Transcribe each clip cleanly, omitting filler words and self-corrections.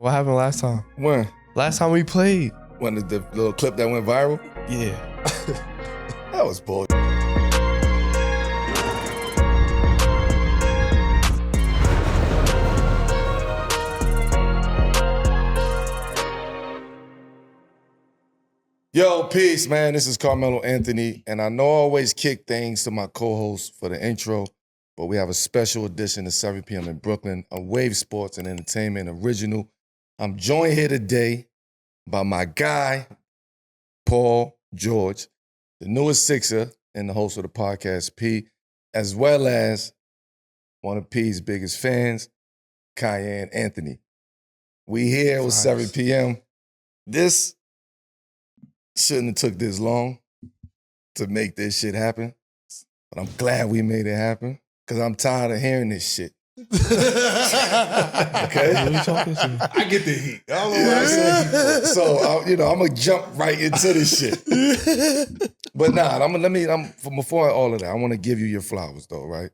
What happened last time? When? Last time we played. When the little clip that went viral? Yeah. That was bullshit. Yo, peace, man. This is Carmelo Anthony, and I know I always kick things to my co-host for the intro, but we have a special edition at 7 p.m. in Brooklyn, a Wave Sports and Entertainment original. I'm joined here today by my guy, Paul George, the newest Sixer and the host of the podcast, P, as well as one of P's biggest fans, Kiyan Anthony. We here with 7 p.m. This shouldn't have took this long to make this shit happen, but I'm glad we made it happen because I'm tired of hearing this shit. Okay? I get the heat. I don't know what I said. So, I'm going to jump right into this shit. But before all of that, I want to give you your flowers though, right?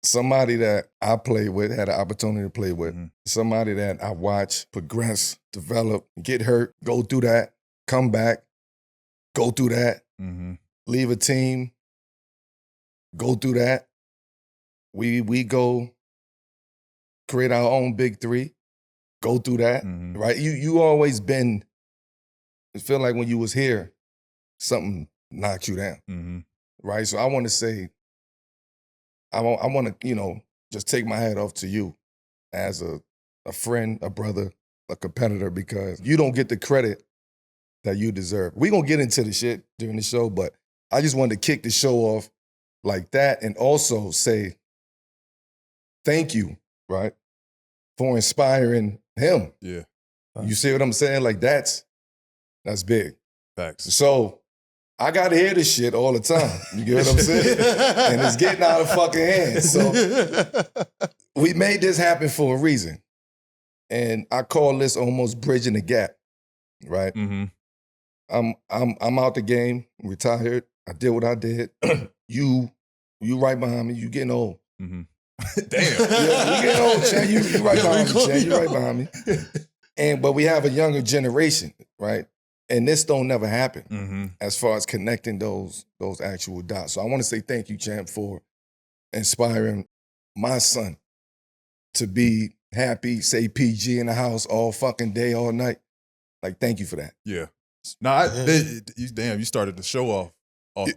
Somebody that I played with, had an opportunity to play with, somebody that I watched progress, develop, get hurt, go through that, come back, go through that, leave a team, go through that. We go create our own big three, go through that, right? You always been, it feel like when you was here, something knocked you down, right? So I want to say, I want to, just take my hat off to you as a friend, a brother, a competitor, because you don't get the credit that you deserve. We're going to get into the shit during the show, but I just wanted to kick the show off like that and also say thank you, right, for inspiring him. Yeah. You see what I'm saying? Like that's big. Facts. So I got to hear this shit all the time. You get what I'm saying? And it's getting out of fucking hand. So we made this happen for a reason. And I call this almost bridging the gap, right? I'm out the game, retired. I did what I did. You right behind me. You getting old. Damn. Yeah, you getting old, Chan. You right behind me, Chan. You right behind me. But we have a younger generation, right? And this don't never happen as far as connecting those actual dots. So I want to say thank you, Champ, for inspiring my son to be happy, say PG in the house all fucking day, all night. Like, thank you for that. Yeah. No, you started the show off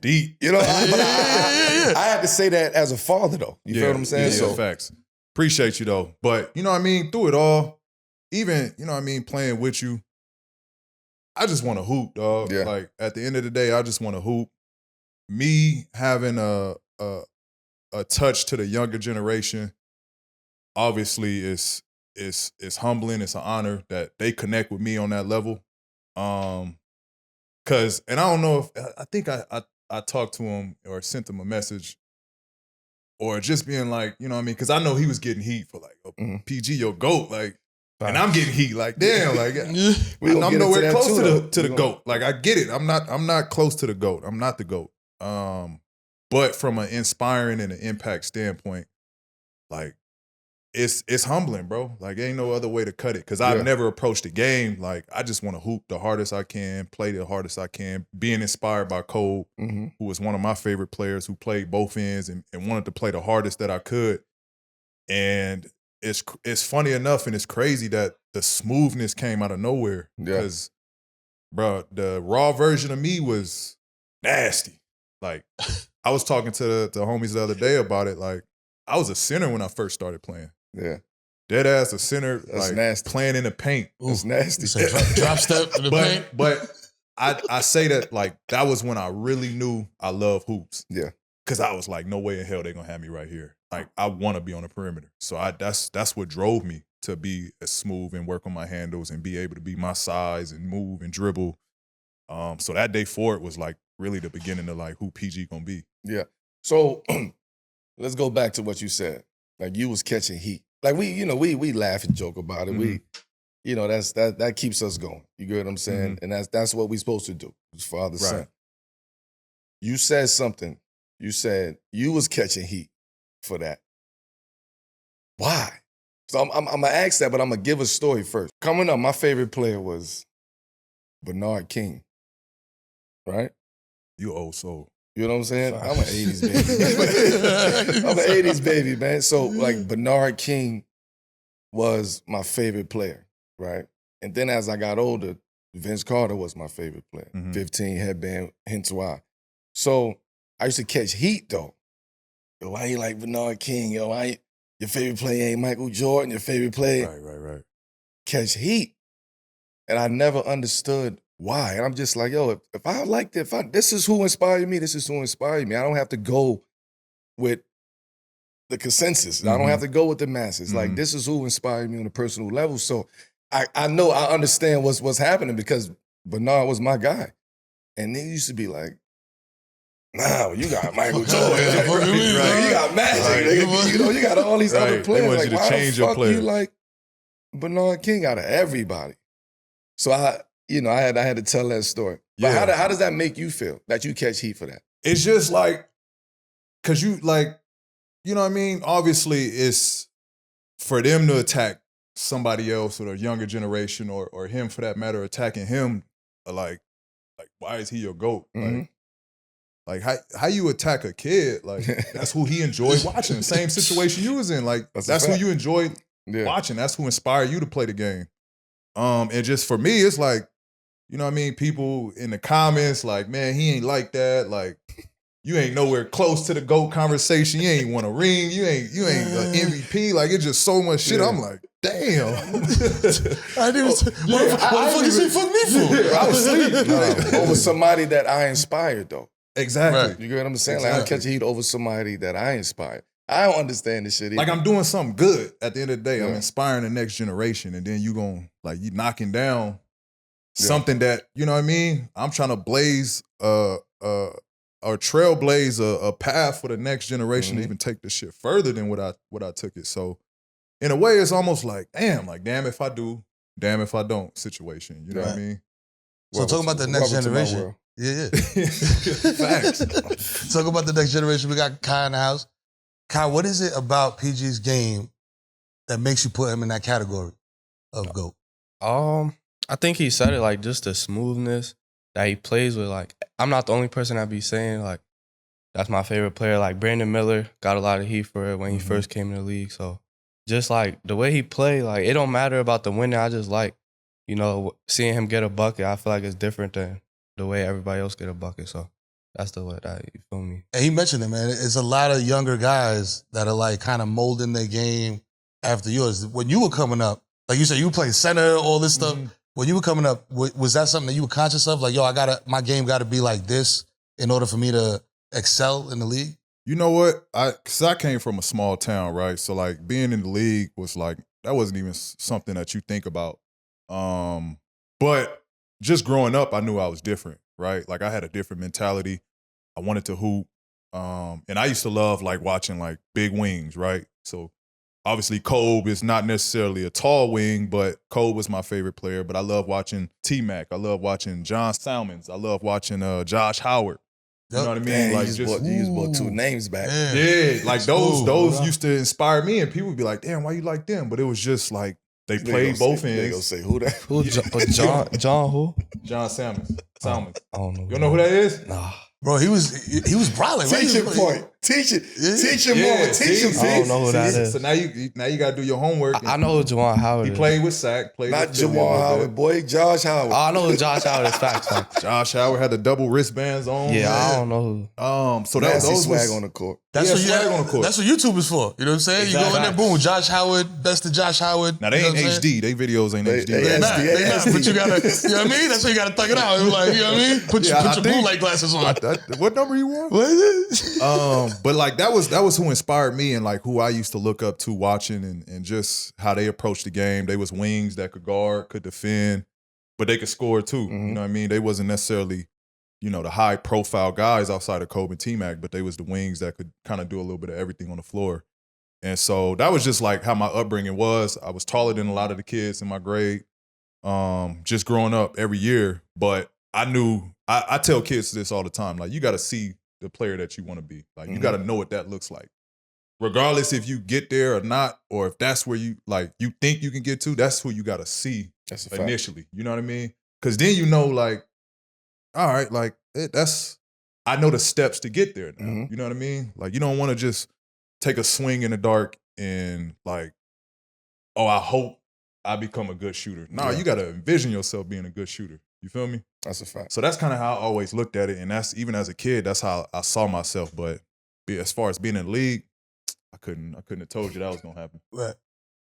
deep. You know, I had to say that as a father, though. You feel what I'm saying? Yeah, so facts. Appreciate you, though. But, you know what I mean? Through it all, even, you know what I mean, playing with you, I just want to hoop, dog. Yeah. Like, at the end of the day, I just want to hoop. Me having a touch to the younger generation, obviously, is humbling. It's an honor that they connect with me on that level. Cause, and I don't know if, I think I talked to him or sent him a message or just being like, you know what I mean? Cause I know he was getting heat for like, PG, your GOAT, like, and I'm getting heat like, damn, like, I'm nowhere close to the GOAT. Like, I get it. I'm not close to the GOAT. I'm not the GOAT. But from an inspiring and an impact standpoint, like, it's humbling, bro. Like, ain't no other way to cut it. Because I've never approached the game. Like, I just want to hoop the hardest I can, play the hardest I can, being inspired by Cole, who was one of my favorite players who played both ends and wanted to play the hardest that I could. And it's funny enough and it's crazy that the smoothness came out of nowhere. Because, bro, the raw version of me was nasty. Like, I was talking to the homies the other day about it. Like, I was a center when I first started playing. Yeah. Dead ass a center, That's like nasty. playing in the paint. That's nasty. Drop step in the paint. But I say that like that was when I really knew I love hoops. Yeah. Cause I was like, no way in hell they're gonna have me right here. Like I want to be on the perimeter. So that's what drove me to be as smooth and work on my handles and be able to be my size and move and dribble. So that day forward was like really the beginning of like who PG gonna be. Yeah. So let's go back to what you said. Like you was catching heat. Like we laugh and joke about it. We, that keeps us going. You get what I'm saying? And that's what we're supposed to do. It's father son. You said something. You said you was catching heat for that. Why? So I'm gonna ask that, but I'm gonna give a story first. Coming up, my favorite player was Bernard King, right? You old soul. You know what I'm saying? I'm an 80s baby. I'm an 80s baby, man. So like Bernard King was my favorite player, right? And then as I got older, Vince Carter was my favorite player. 15 headband, hence why. So I used to catch heat though. Yo, why you like Bernard King? Yo, why your favorite player ain't Michael Jordan? Your favorite player? Right. Catch heat. And I never understood why. And I'm just like, yo, if I liked it, this is who inspired me, this is who inspired me. I don't have to go with the consensus. I don't have to go with the masses. Like, this is who inspired me on a personal level. So I know, I understand what's happening because Bernard was my guy. And they used to be like, nah, you got Michael Jordan. Right. You got Magic. Right. You got all these other players. They want like, you to change your player. You like Bernard King out of everybody? So I had to tell that story. But how does that make you feel that you catch heat for that? It's just like, cause you like, you know what I mean? Obviously, it's for them to attack somebody else or the younger generation or him for that matter, attacking him, like why is he your GOAT? Like how you attack a kid? Like that's who he enjoyed watching. The same situation you was in. Like that's who you enjoyed watching. That's who inspired you to play the game. And just for me, it's like, you know what I mean? People in the comments like, man, he ain't like that. Like, you ain't nowhere close to the GOAT conversation. You ain't won a ring. You ain't an MVP. Like, it's just so much shit. I'm like, damn. I didn't. What the fuck is he fuck me for? I was asleep. Over somebody that I inspired, though. Exactly. Right. You get what I'm saying? Like, I catch heat over somebody that I inspired. I don't understand this shit either. Like, I'm doing something good at the end of the day. I'm inspiring the next generation, and then you knocking down something that, you know what I mean? I'm trying to blaze or trailblaze a path for the next generation to even take this shit further than what I took it. So in a way, it's almost like, damn if I do, damn if I don't situation. You know what I mean? So talking about the next generation. Yeah. Facts. Talk about the next generation. We got Kai in the house. Kai, what is it about PG's game that makes you put him in that category of GOAT? I think he said it, like, just the smoothness that he plays with. Like, I'm not the only person that be saying, like, that's my favorite player. Like, Brandon Miller got a lot of heat for it when he first came in the league. So just, like, the way he play, like, it don't matter about the winning. I just like, you know, seeing him get a bucket. I feel like it's different than the way everybody else get a bucket. So that's the way that, you feel me? And he mentioned it, man. It's a lot of younger guys that are, like, kind of molding their game after yours. When you were coming up, like you said, you played center, all this stuff. When you were coming up, was that something that you were conscious of? Like, yo, my game got to be like this in order for me to excel in the league? You know what? Because I came from a small town, right? So, like, being in the league was like, that wasn't even something that you think about. But just growing up, I knew I was different, right? Like, I had a different mentality. I wanted to hoop. And I used to love, like, watching, like, big wings, right? So, obviously, Kobe is not necessarily a tall wing, but Kobe was my favorite player. But I love watching T-Mac. I love watching John Salmons. I love watching Josh Howard. You know what I mean? Dang, like, you just brought two names back. Yeah, like those used to inspire me, and people would be like, "Damn, why you like them?" But it was just like they played both ends. They gonna say who that? Who? John who? John Salmons. I don't know. You don't know who that is? Nah. Bro, he was brawling, right? Teach him point. Teach it. Teach him more. Teach him. I don't know who that is. So now you got to do your homework. I know who Juwan Howard is. He played with Sack. Not Juwan Howard, boy. Josh Howard. I know who Josh Howard is. Facts. Josh Howard had the double wristbands on. Yeah, I don't know who. So those swag on the court. That's swag on the court. That's what YouTube is for. You know what I'm saying? Exactly. You go in there, boom, Josh Howard, best of Josh Howard. Now they ain't HD. They videos ain't HD. They not. But you gotta, you know what I mean? That's why you gotta thug it out. Like, you know what I mean? Put your blue light glasses on. What number you want? What is it? But like that was who inspired me and like who I used to look up to watching and just how they approached the game. They was wings that could guard, could defend, but they could score too. You know what I mean? They wasn't necessarily, you know, the high profile guys outside of Kobe and T-Mac, but they was the wings that could kind of do a little bit of everything on the floor. And so that was just like how my upbringing was. I was taller than a lot of the kids in my grade, just growing up every year. But I knew, I tell kids this all the time, like you got to see the player that you want to be. Like you got to know what that looks like. regardless if you get there or not, or if that's where you you think you can get to, that's who you got to see initially. You know what I mean? Because then you know, like, all right, like I know the steps to get there now. Mhm. You know what I mean? Like, you don't want to just take a swing in the dark and like, oh, I hope I become a good shooter. No, you got to envision yourself being a good shooter. You feel me? That's a fact. So that's kind of how I always looked at it. And that's, even as a kid, that's how I saw myself. But as far as being in the league, I couldn't have told you that was going to happen. Right.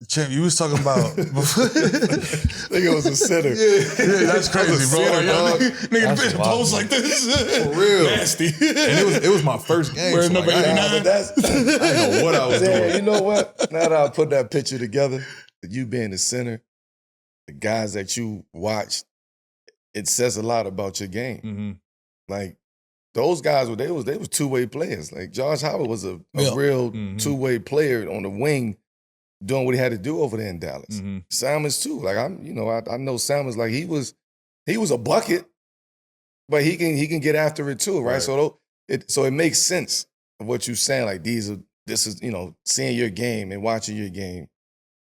Champ, you was talking about Nigga was a center. Yeah, that's crazy, bro. Center, dog. Nigga, bitch post like this. For real. Nasty. And it was my first game. We're So number like, 89. Nah, but that's, I didn't know what I was doing. you know what? Now that I put that picture together, you being the center, the guys that you watched, it says a lot about your game. Mm-hmm. Like those guys, they was two-way players. Like Josh Howard was a real two-way player on the wing, doing what he had to do over there in Dallas. Mm-hmm. Salmons too. Like I know Salmons. Like he was a bucket, but he can get after it too, right? So it makes sense of what you're saying. Like this is seeing your game and watching your game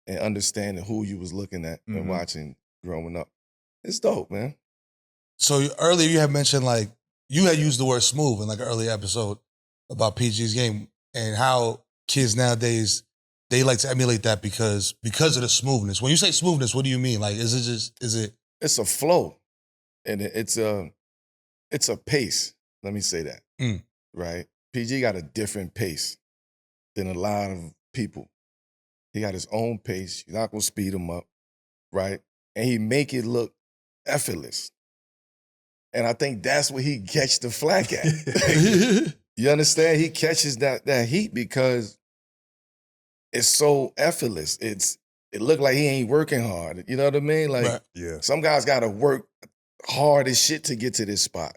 and understanding who you was looking at and watching growing up. It's dope, man. So earlier you had mentioned like you had used the word smooth in like an earlier episode about PG's game and how kids nowadays they like to emulate that because of the smoothness. When you say smoothness, what do you mean? Like is it? It's a flow, and it's a pace. Let me say that, right? PG got a different pace than a lot of people. He got his own pace. You're not gonna speed him up, right? And he make it look effortless. And I think that's where he catch the flack at. You understand? He catches that heat because it's so effortless. It look like he ain't working hard. You know what I mean? Like some guys gotta work hard as shit to get to this spot.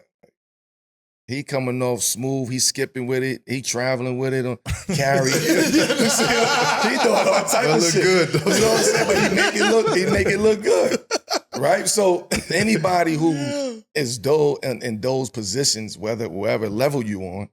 He coming off smooth, he skipping with it, he traveling with it on carry. He doing all type of shit. Good, you know what I'm saying? But he make it look good. Right? So anybody who is in those positions, wherever level you on,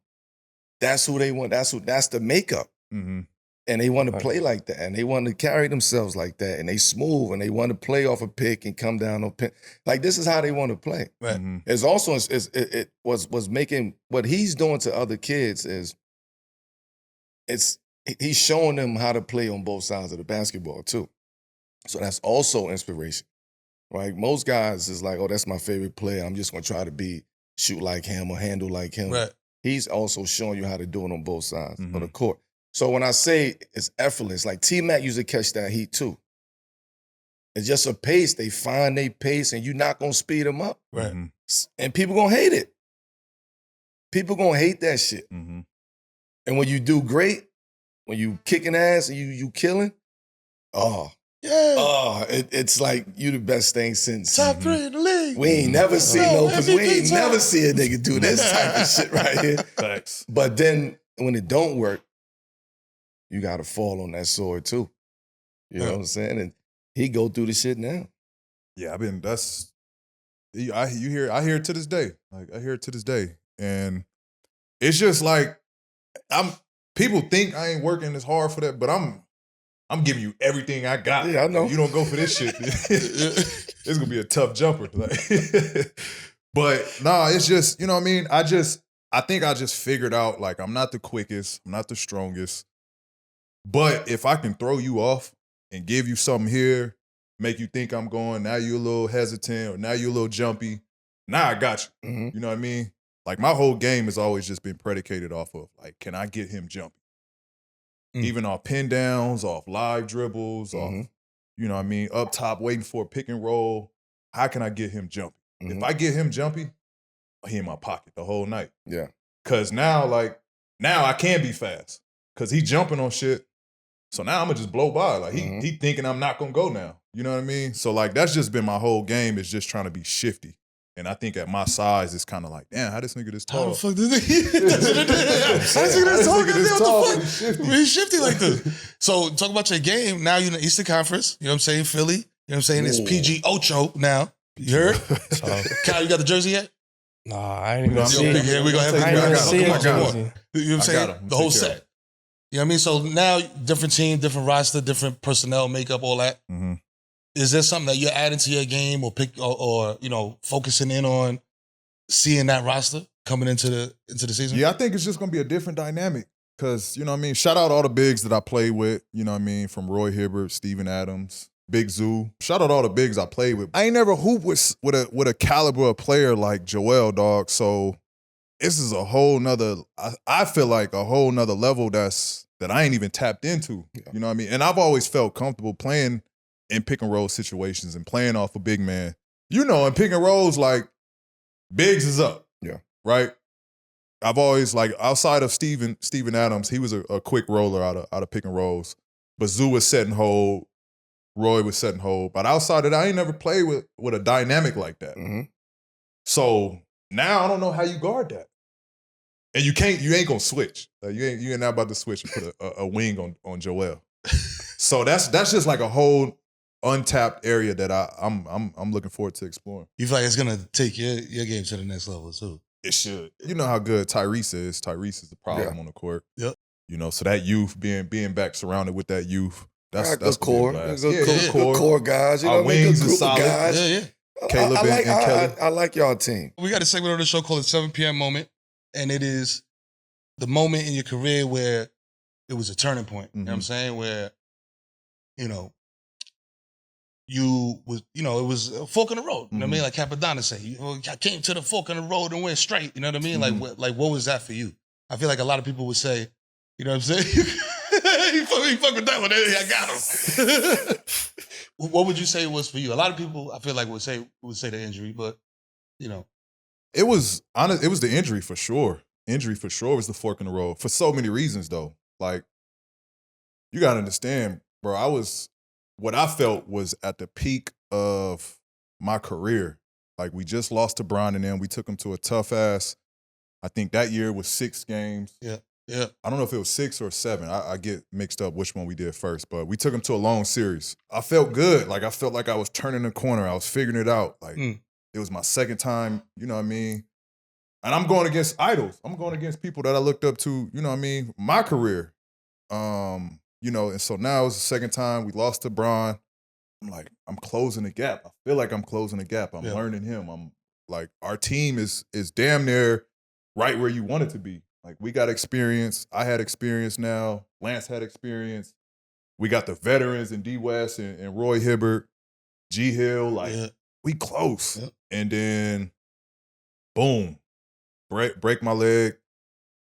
that's who they want. That's the makeup. Mm-hmm. And they want to play like that, and they want to carry themselves like that, and they smooth, and they want to play off a pick and come down on pin. Like this is how they want to play. Right. Mm-hmm. It's also it was making what he's doing to other kids is he's showing them how to play on both sides of the basketball too. So that's also inspiration, right? Most guys is like, oh, that's my favorite player. I'm just gonna try to shoot like him or handle like him. Right. He's also showing you how to do it on both sides of the court. So when I say it's effortless, like T-Mac used to catch that heat too. It's just a pace. They find their pace and you're not going to speed them up. Right. And people going to hate it. People going to hate that shit. Mm-hmm. And when you do great, when you kicking ass and you killing, it's like you the best thing since. Top 3 in the league. We ain't never seen because we ain't never see a nigga do this type of shit right here. Thanks. But then when it don't work, you got to fall on that sword too. You know what I'm saying? And he go through the shit now. Yeah, I hear it to this day. Like I hear it to this day. And it's just like people think I ain't working as hard for that, but I'm giving you everything I got. Yeah, I know. If you don't go for this shit, it's gonna be a tough jumper. Like, but nah, it's just, you know what I mean? I think I just figured out like I'm not the quickest, I'm not the strongest. But if I can throw you off and give you something here, make you think I'm going, now you're a little hesitant or now you're a little jumpy, now I got you. Mm-hmm. You know what I mean? Like my whole game has always just been predicated off of like, can I get him jumpy? Even off pin downs, off live dribbles, off, you know what I mean, up top waiting for a pick and roll. How can I get him jumpy? If I get him jumpy, he in my pocket the whole night. Yeah. Cause now I can be fast. Cause he jumping on shit. So now I'm gonna just blow by. Like he thinking I'm not gonna go now. You know what I mean? So like that's just been my whole game is just trying to be shifty. And I think at my size, it's kind of like, damn, how this nigga this tall? How the fuck this nigga tall? He's shifty like this. So talk about your game. Now you're in the Eastern Conference. You know what I'm saying? Philly. You know what I'm saying? It's PG Ocho now. You heard? Kyle, you got the jersey yet? Nah, I ain't even see it. Yeah, we gonna have I ain't even see it. You know what I'm saying? The whole set. You know what I mean? So now, different team, different roster, different personnel, makeup, all that. Mm-hmm. Is there something that you're adding to your game or focusing in on seeing that roster coming into the season? Yeah, I think it's just gonna be a different dynamic. Cause, you know what I mean, shout out all the bigs that I played with, you know what I mean, from Roy Hibbert, Steven Adams, Big Zoo. Shout out all the bigs I played with. I ain't never hooped with a caliber of player like Joel, dog. So this is a whole nother, I feel like a whole nother level that I ain't even tapped into. Yeah. You know what I mean? And I've always felt comfortable playing in pick and roll situations and playing off a big man. You know, in pick and rolls, like, bigs is up. Yeah. Right? I've always, like, outside of Steven Adams, he was a quick roller out of pick and rolls. But Zoo was set and hold. Roy was set and hold. But outside of that, I ain't never played with a dynamic like that. Mm-hmm. So now I don't know how you guard that. And you ain't gonna switch. Like, you ain't not about to switch and put a wing on Joel. So that's just like a whole untapped area that I'm looking forward to exploring. You feel like it's gonna take your game to the next level too? It should. You know how good Tyrese is. Tyrese is the problem on the court. Yep. You know, so that youth, being back surrounded with that youth, that's good core. Good core guys. You know what I mean? Wings Good is group of solid. guys. Yeah. Caleb and Kelly. I like y'all team. We got a segment on the show called the 7 p.m. moment, and it is the moment in your career where it was a turning point. You know what I'm saying? Where, you know, it was a fork in the road. You know what I mean? Like Capadonna say, I came to the fork in the road and went straight. You know what I mean? Like what was that for you? I feel like a lot of people would say, you know what I'm saying? he fuck with that one. I got him. What would you say it was for you? A lot of people, I feel like, would say the injury, but, you know. It was the injury for sure. Injury for sure was the fork in the road for so many reasons, though. Like, you got to understand, bro, what I felt was at the peak of my career. Like, we just lost to Bron and them. We took them to a tough ass, I think that year was 6 games. Yeah. I don't know if it was 6 or 7. I get mixed up which one we did first, but we took them to a long series. I felt good. Like, I felt like I was turning the corner. I was figuring it out. Like, it was my second time, you know what I mean? And I'm going against idols. I'm going against people that I looked up to, you know what I mean? My career. You know, and so now it's the second time we lost to Bron. I'm like, I'm closing the gap. I feel like I'm closing the gap. I'm learning him. I'm like, our team is damn near right where you want it to be. Like, we got experience. I had experience now. Lance had experience. We got the veterans in D. West and Roy Hibbert, G. Hill. Like, we close. Yeah. And then, boom, break my leg.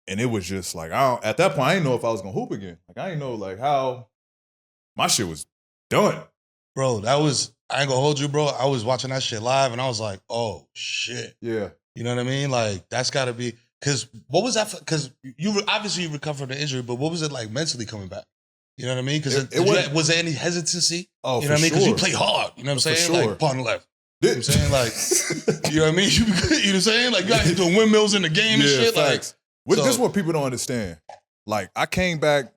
And it was just like, at that point, I didn't know if I was going to hoop again. Like, I didn't know, like, how my shit was done. Bro, I ain't going to hold you, bro. I was watching that shit live, and I was like, oh, shit. Yeah. You know what I mean? Like, that's got to be, because what was that, because you obviously recovered from the injury, but what was it like mentally coming back? You know what I mean? Because was there any hesitancy? Oh, you know what I mean? Because you play hard. You know what I'm saying? Sure. Like, partner left. You know what I'm saying? Like, you know what I mean? You know what I'm saying? Like, you got to doing windmills in the game and shit. Facts. This is what people don't understand. Like, I came back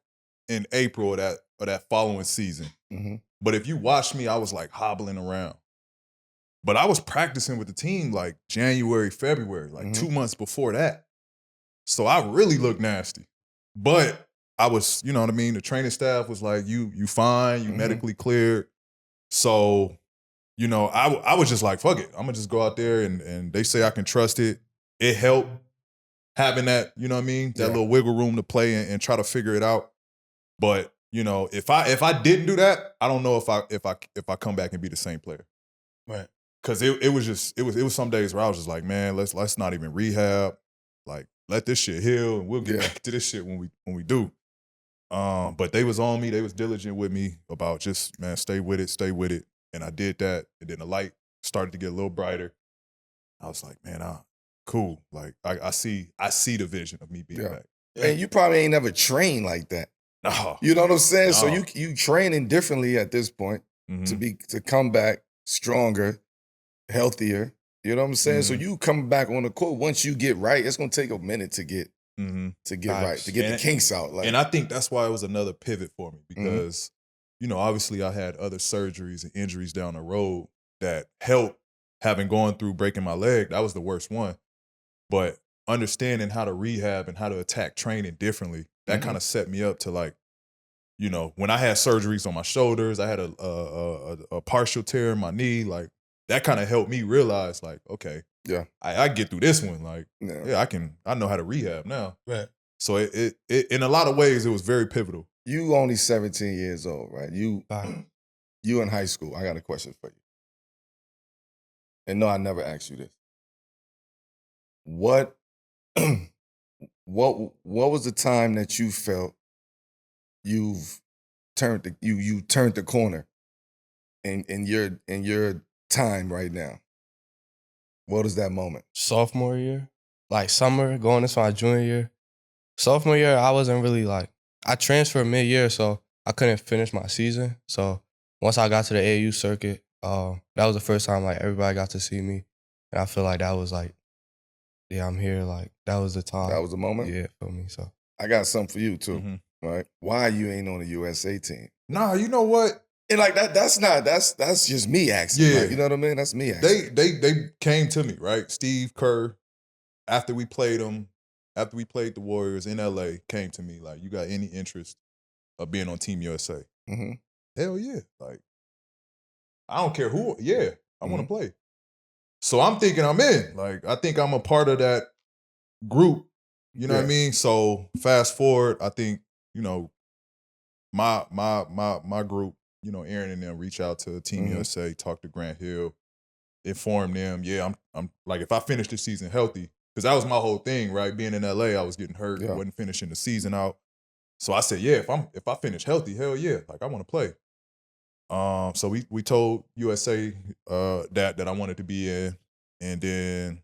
in April of that following season. Mm-hmm. But if you watch me, I was like hobbling around. But I was practicing with the team like January, February, like 2 months before that. So I really looked nasty. But I was, you know what I mean? The training staff was like, you fine, you medically cleared. So, you know, I was just like, fuck it. I'm going to just go out there and they say I can trust it. It helped having that, you know what I mean? That little wiggle room to play and try to figure it out. But, you know, if I didn't do that, I don't know if I come back and be the same player. Right. Cause it was some days where I was just like, man, let's not even rehab. Like, let this shit heal and we'll get back to this shit when we do. But they was on me, they was diligent with me about just, man, stay with it. And I did that. And then the light started to get a little brighter. I was like, man, cool. Like, I see the vision of me being back. And you probably ain't never trained like that. No. You know what I'm saying? No. So you training differently at this point to come back stronger, healthier. You know what I'm saying? So you come back on the court, once you get right, it's gonna take a minute to get right, to get the kinks out. Like, and I think that's why it was another pivot for me because, you know, obviously I had other surgeries and injuries down the road that helped. Having gone through breaking my leg, that was the worst one. But understanding how to rehab and how to attack training differently that kind of set me up to like, you know, when I had surgeries on my shoulders, I had a partial tear in my knee. Like that kind of helped me realize, like, okay, Yeah. I get through this one. Like, Yeah. I know how to rehab now. Right. So it in a lot of ways, it was very pivotal. You only 17 years old, right? You Fine. you in high school. I got a question for you. And no, I never asked you this. What what was the time that you felt you've turned you turned the corner in your time right now? What is that moment? Sophomore year, like summer, going into my junior year. Sophomore year, I wasn't really like, I transferred mid-year, so I couldn't finish my season. So once I got to the AAU circuit, that was the first time like everybody got to see me. And I feel like that was like, yeah, I'm here. Like that was the time. That was the moment? Yeah, for me. So I got something for you too, right? Why you ain't on the USA team? Nah, you know what? And like that's just me asking. Yeah. Like, you know what I mean? That's me asking. They came to me, right? Steve Kerr, after we played the Warriors in LA, came to me like, you got any interest of being on Team USA? Mm-hmm. Hell yeah. Like, I don't care who, I want to play. So I'm thinking I'm in. Like, I think I'm a part of that group. You know what I mean? So fast forward, I think, you know, my group, you know, Aaron and them reach out to Team USA, talk to Grant Hill, inform them, I'm like, if I finish this season healthy, because that was my whole thing, right? Being in LA, I was getting hurt, wasn't finishing the season out. So I said, if I finish healthy, hell yeah, like I want to play. So we told USA that I wanted to be in, and then,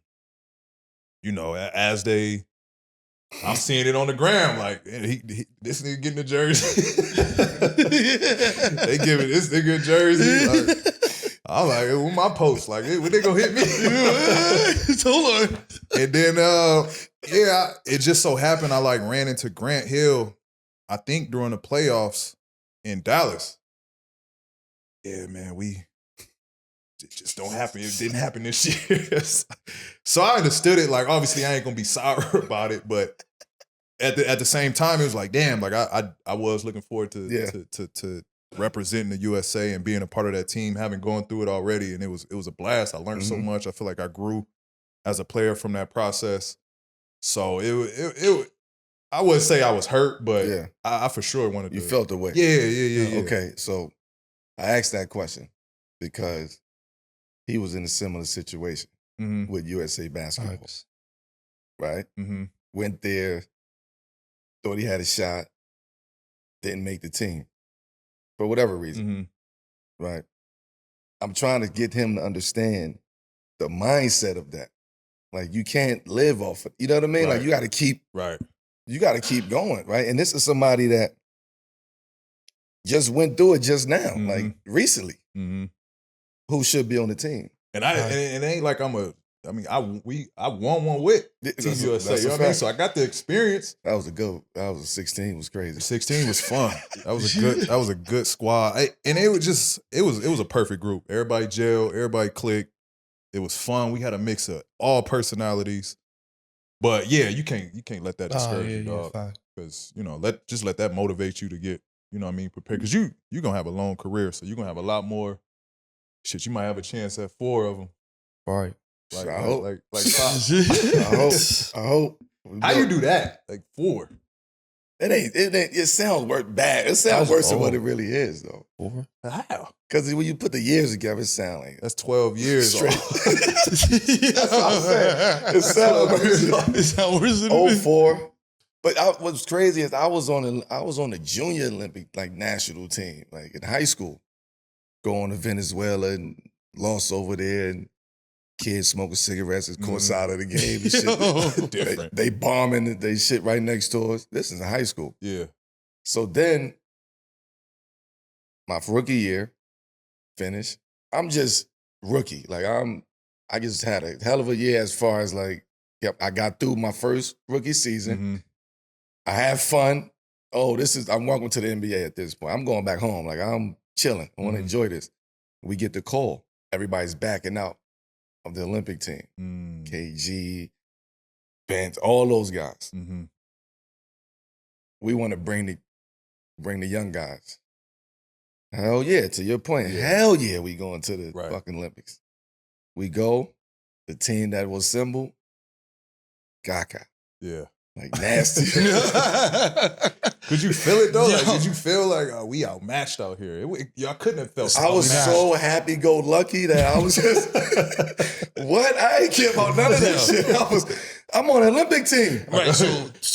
you know, as I'm seeing it on the gram, like this nigga getting a jersey. They giving this nigga a jersey. Like, I'm like, where my post? Like, when they gonna hit me? Hold on. And then, it just so happened I like ran into Grant Hill, I think during the playoffs in Dallas. Yeah, man, it just don't happen. It didn't happen this year. So I understood it. Like, obviously, I ain't gonna be sour about it, but at the same time, it was like, damn, like I was looking forward to representing the USA and being a part of that team, having gone through it already, and it was a blast. I learned so much. I feel like I grew as a player from that process. So it I wouldn't say I was hurt, but I for sure wanted to. You felt the way. Yeah. Okay, so I asked that question because he was in a similar situation with USA basketball, right? Went there, thought he had a shot, didn't make the team for whatever reason, right? I'm trying to get him to understand the mindset of that. Like, you can't live off it. You know what I mean? Right. Like, you got to keep you got to keep going, right? And this is somebody that just went through it just now, like recently, who should be on the team. And and it ain't like I won one with Team USA. You know what I mean? So I got the experience. That was 16 was crazy. 16 was fun. That was a good squad. And it was a perfect group. Everybody gelled, everybody clicked. It was fun. We had a mix of all personalities. But yeah, you can't let that discourage you, dog. Because, you know, let that motivate you to get, you know what I mean, prepared. Because you're gonna have a long career, so you're gonna have a lot more shit. You might have a chance at 4 of them. Right. I hope. I hope. How you do that? Like 4? It sounds bad. It sounds worse than what it really is, though. 4? How? Because when you put the years together, it sounds like that's 12 years. Straight. That's what I'm saying. It sounds worse. 04. But what's crazy is I was on the junior Olympic national team, like in high school, going to Venezuela and lost over there, and kids smoking cigarettes at courtside of the game and shit. Different. They bombing they shit right next to us. This is in high school. Yeah. So then, my rookie year, finished. I'm just rookie. Like I just had a hell of a year as far as I got through my first rookie season. I had fun. I'm welcome to the NBA at this point. I'm going back home. Like, I'm chilling. I want to enjoy this. We get the call. Everybody's backing out of the Olympic team. KG, Bent, all those guys. we want to bring the young guys. Hell yeah, to your point. Yeah. Hell yeah, we going to the Right. fucking Olympics. We go, the team that will assemble, Gaga. Yeah. Like nasty. Could you feel it though? Like, Yo. did you feel like we outmatched out here? Y'all couldn't have felt. I was outmatched. so happy-go-lucky that I was just, what? I ain't care about none of that shit. I'm on an Olympic team. Right. So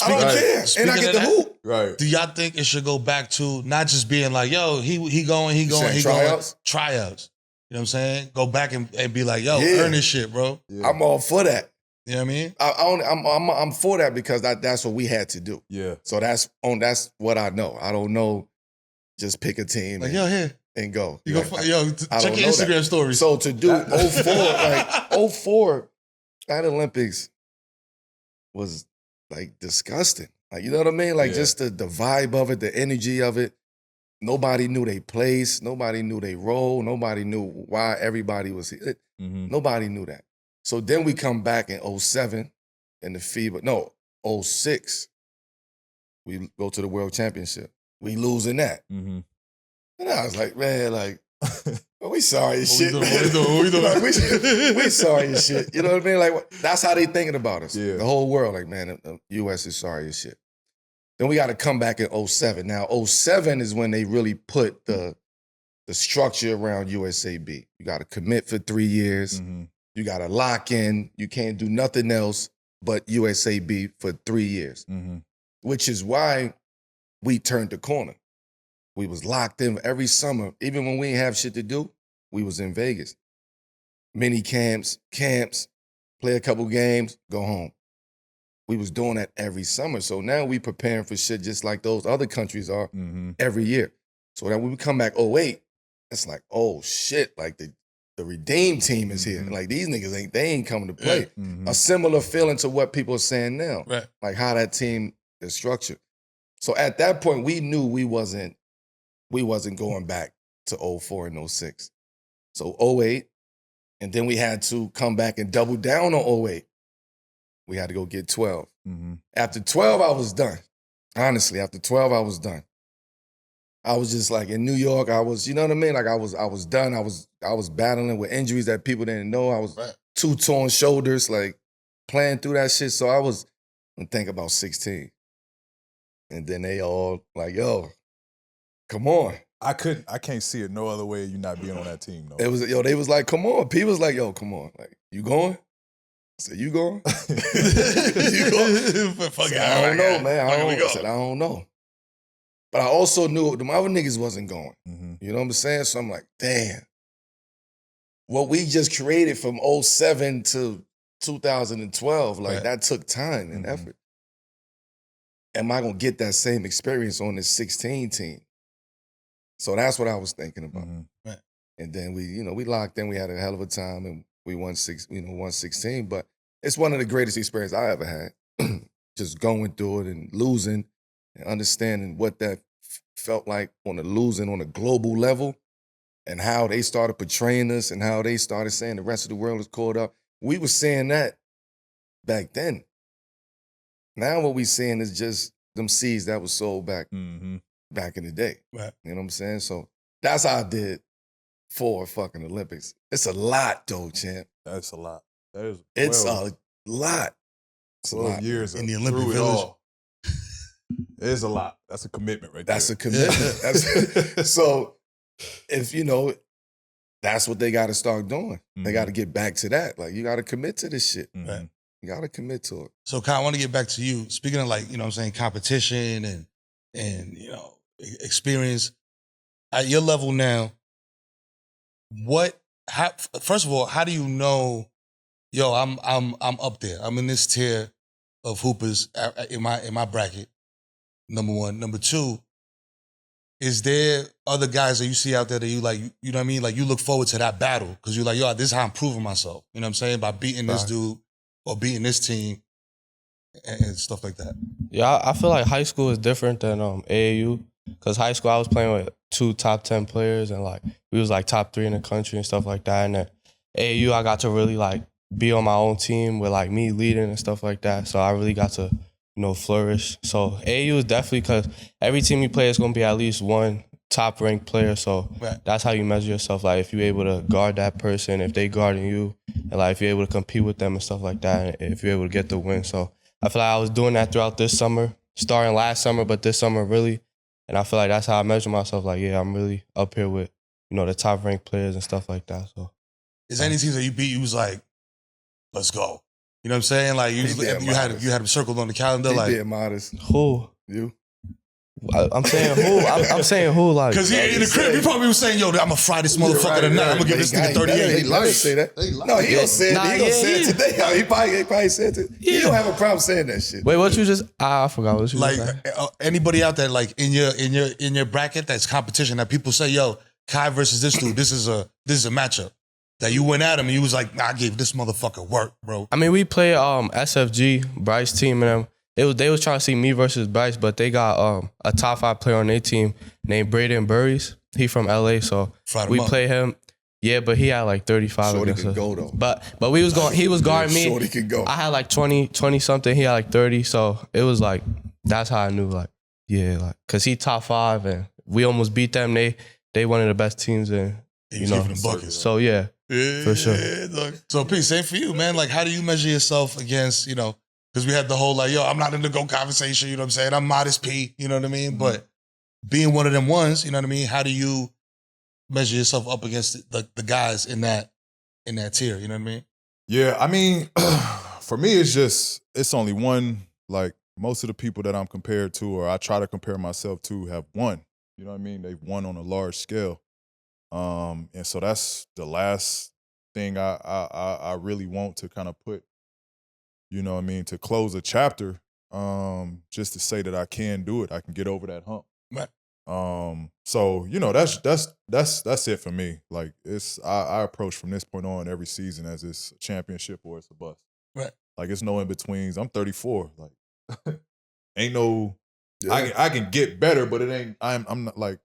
I don't care. And I speaking get of the that, hoop. Right. do y'all think it should go back to not just being like, yo, he going, saying tryouts? tryouts. You know what I'm saying? Go back and be like, yo, Yeah. earn this shit, bro. Yeah. I'm all for that. You know what I mean? I'm for that because that's what we had to do. Yeah. So that's what I know. I don't know. Just pick a team Like, yo, here. and go. You Like, go, I yo, don't check your know Instagram that. stories. So to do 04, like 04 at Olympics was like disgusting. Like, you know what I mean? Like Yeah. just the vibe of it, the energy of it. Nobody knew their place. Nobody knew their role. Nobody knew why everybody was here. Mm-hmm. Nobody knew that. So then we come back in 07 in the FIBA. No, 06. We go to the World Championship. We losing that. Mm-hmm. And I was like, man, like, well, we sorry as shit. What we doing? Like, we sorry as shit. You know what I mean? Like, that's how they thinking about us. Yeah. The whole world, like, man, the U.S. is sorry as shit. Then we got to come back in 07. Now, 07 is when they really put the structure around USAB. You got to commit for 3 years. Mm-hmm. You got to lock in. You can't do nothing else but USAB for 3 years, Mm-hmm. which is why we turned the corner. We was locked in every summer. Even when we didn't have shit to do, we was in Vegas. Mini camps, play a couple games, go home. We was doing that every summer. So now we preparing for shit just like those other countries are Mm-hmm. every year. So that when we come back 08, it's like, oh shit, like the Redeem team is here. Mhm. Like these niggas ain't coming to play. Mm-hmm. A similar feeling to what people are saying now. Right. Like how that team is structured. So at that point, we knew we wasn't going back to 04 and 06. So 08, and then we had to come back and double down on 08. We had to go get 12. Mm-hmm. After 12, I was done. Honestly, after 12, I was done. I was just like in New York, I was, you know what I mean? Like I was done. I was battling with injuries that people didn't know. I was Right. 2 torn shoulders, like playing through that shit. So I was thinking about 16. And then they all like, yo, come on. I can't see it no other way you not being on that team though. It was, they was like, come on. People was like, yo, come on. Like, you going? I said, you going? You going? Fuck it. I don't know, man. Fuck it, we I go. said, I don't know. But I also knew the other niggas wasn't going. Mm-hmm. You know what I'm saying? So I'm like, damn. What we just created from 07 to 2012, like Right. that took time and Mhm. effort. Am I gonna get that same experience on this 16 team? So that's what I was thinking about. Mm-hmm. And then we locked in. We had a hell of a time, and we won 16. But it's one of the greatest experiences I ever had. Just going through it and losing, and understanding what that felt like on a global level, and how they started portraying us, and how they started saying the rest of the world is caught up. We were saying that back then. Now what we seeing is just them seeds that was sold back Mm-hmm. in the day. Right. You know what I'm saying? So that's how I did 4 fucking Olympics. It's a lot, though, champ. That's a lot. That is It's 12, a lot. It's a 12 lot. years In the of Olympic through it Village. all. It is a lot. That's a commitment right That's a there. commitment. So if that's what they got to start doing. They got to get back to that. Like you got to commit to this shit. Mhm. Right. You got to commit to it. So, Kyle, I want to get back to you. Speaking of like, you know what I'm saying, competition and experience at your level now, first of all, how do you know, yo, I'm up there. I'm in this tier of hoopers in my bracket. Number one. Number two, is there other guys that you see out there that you like, you know what I mean? Like you look forward to that battle because you're like, yo, this is how I'm proving myself. You know what I'm saying? By beating this Right. dude or beating this team and stuff like that. Yeah, I feel like high school is different than AAU because high school I was playing with 2 top 10 players and like we was like top 3 in the country and stuff like that. And then AAU I got to really like be on my own team with like me leading and stuff like that. So I really got to flourish. So AAU is definitely, because every team you play is going to be at least one top ranked player. So that's how you measure yourself. Like if you're able to guard that person, if they guarding you, and like if you're able to compete with them and stuff like that, and if you're able to get the win. So I feel like I was doing that throughout this summer, starting last summer, but this summer really. And I feel like that's how I measure myself. Like, yeah, I'm really up here with, the top ranked players and stuff like that. So is any teams that you beat, you was like, let's go. You know what I'm saying? Like you had them circled on the calendar. He like being modest. Who? You. I'm saying who? I'm saying who? Like, because in the crib, he probably was saying, "Yo, I'm gonna fry this motherfucker tonight. I'm gonna give this nigga 38." He lied. Say that. No, he don't say it. He don't say it today. He probably said it. He don't have a problem saying that shit. Wait, what you just? I forgot what you like. just said. Anybody out there like in your bracket that's competition that people say, "Yo, Kai versus this dude. This is a matchup." That you went at him and you was like, "Nah, I gave this motherfucker work, bro." I mean, we play SFG, Bryce team, and them. They was trying to see me versus Bryce, but they got a top 5 player on their team named Braden Burries. He from LA, so we play him. Yeah, but he had like 35 Shorty against could us. go though. But we was going. He was guarding me. Shorty could go. I had like 20 something. He had like 30. So it was like, that's how I knew, like, yeah, like, cause he top 5 and we almost beat them. They one of the best teams in, buckets. So yeah, for sure. So P, same for you, man. Like, how do you measure yourself against, because we had the whole like, yo, I'm not in the GOAT conversation, you know what I'm saying? I'm modest P, you know what I mean? Mm-hmm. But being one of them ones, you know what I mean? How do you measure yourself up against the guys in that tier, you know what I mean? Yeah, I mean, for me, it's only one, like most of the people that I'm compared to or I try to compare myself to have won. You know what I mean? They've won on a large scale. And so that's the last thing I really want to kind of put, you know what I mean, to close a chapter, just to say that I can do it. I can get over that hump. Right. So, that's it for me. Like I approach from this point on every season as it's a championship or it's a bust. Right. Like it's no in-betweens. I'm 34. Like ain't no, I can get better, but it ain't, I'm not like,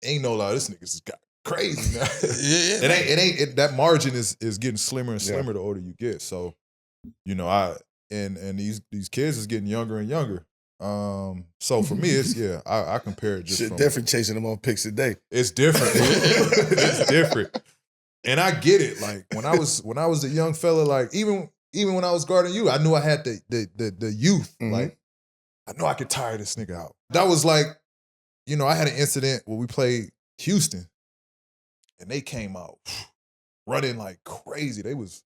ain't no lie, this nigga's just got crazy now. It ain't that margin is getting slimmer and slimmer the older you get. So, and these kids is getting younger and younger. So for me, it's I compare it just shit from different chasing them on picks a day. It's different. It's different. And I get it. Like when I was a young fella, like even when I was guarding you, I knew I had the youth. Mm-hmm. Like I know I could tire this nigga out. That was like, I had an incident where we played Houston and they came out running like crazy. It was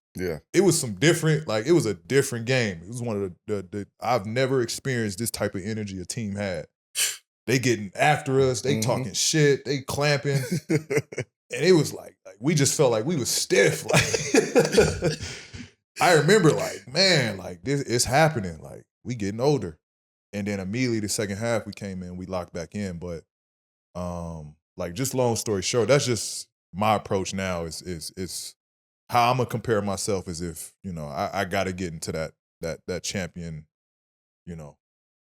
some different, like it was a different game. It was one of the I've never experienced this type of energy a team had. They getting after us, they talking shit, they clamping. And it was like we just felt like we was stiff. Like I remember like, man, like this it's happening. Like we getting older. And then immediately the second half we came in, we locked back in. But like just long story short, that's just my approach now is how I'm gonna compare myself as if, I gotta get into that champion,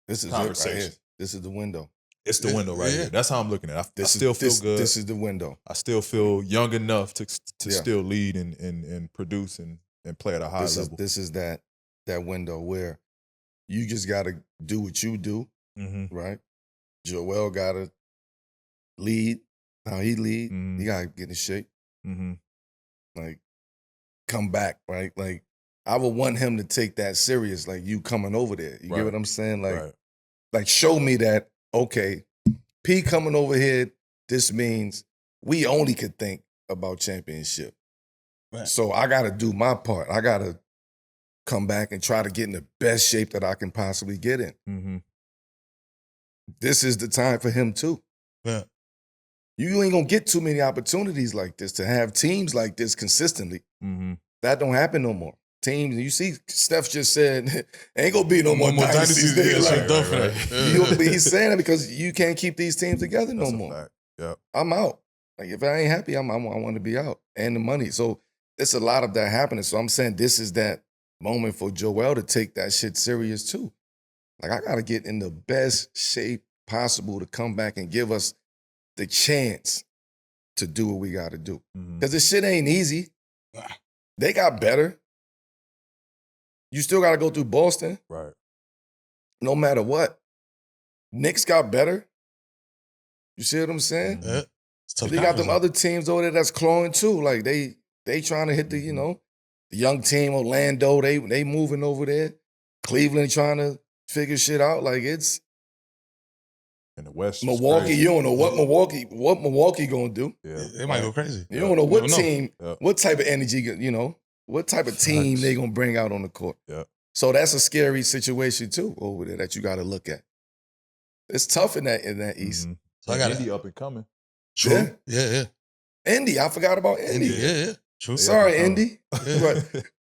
this is conversation. It right here. This is the window. It's the window right here. That's how I'm looking at it. I still feel good. This is the window. I still feel young enough to still lead and produce and play at a high level. This is that window where you just gotta do what you do, right? Joel gotta lead how he lead. He gotta get in shape. Like come back, right? Like I would want him to take that serious, like you coming over there. You get what I'm saying? Like, like show me that, okay, P coming over here, this means we only could think about championship. Right. So I gotta do my part. I gotta come back and try to get in the best shape that I can possibly get in. This is the time for him too. Yeah. You ain't gonna get too many opportunities like this to have teams like this consistently. That don't happen no more. Teams, you see, Steph just said, ain't gonna be no more dynasties. He's saying it because you can't keep these teams together no more. Yep. I'm out. Like if I ain't happy, I want to be out. And the money. So it's a lot of that happening. So I'm saying this is that moment for Joel to take that shit serious too. Like I gotta get in the best shape possible to come back and give us the chance to do what we gotta do. Because this shit ain't easy. They got better. You still gotta go through Boston. Right. no matter what, Knicks got better. You see what I'm saying? Yeah. It's tough They got them conference, other teams over there that's clawing too. Like they trying to hit the, the young team, Orlando, they moving over there. Cleveland trying to figure shit out. Like it's in the West. Milwaukee, you don't know what Milwaukee gonna do. Yeah. They might go crazy. You don't know what team, Yeah. what type of energy, what type of team they gonna bring out on the court. Yeah. So that's a scary situation too over there that you got to look at. It's tough in that East. Mm-hmm. So I got Indy up and coming. True. Yeah. Indy, I forgot about Indy. Yeah. True. Sorry, Indy. But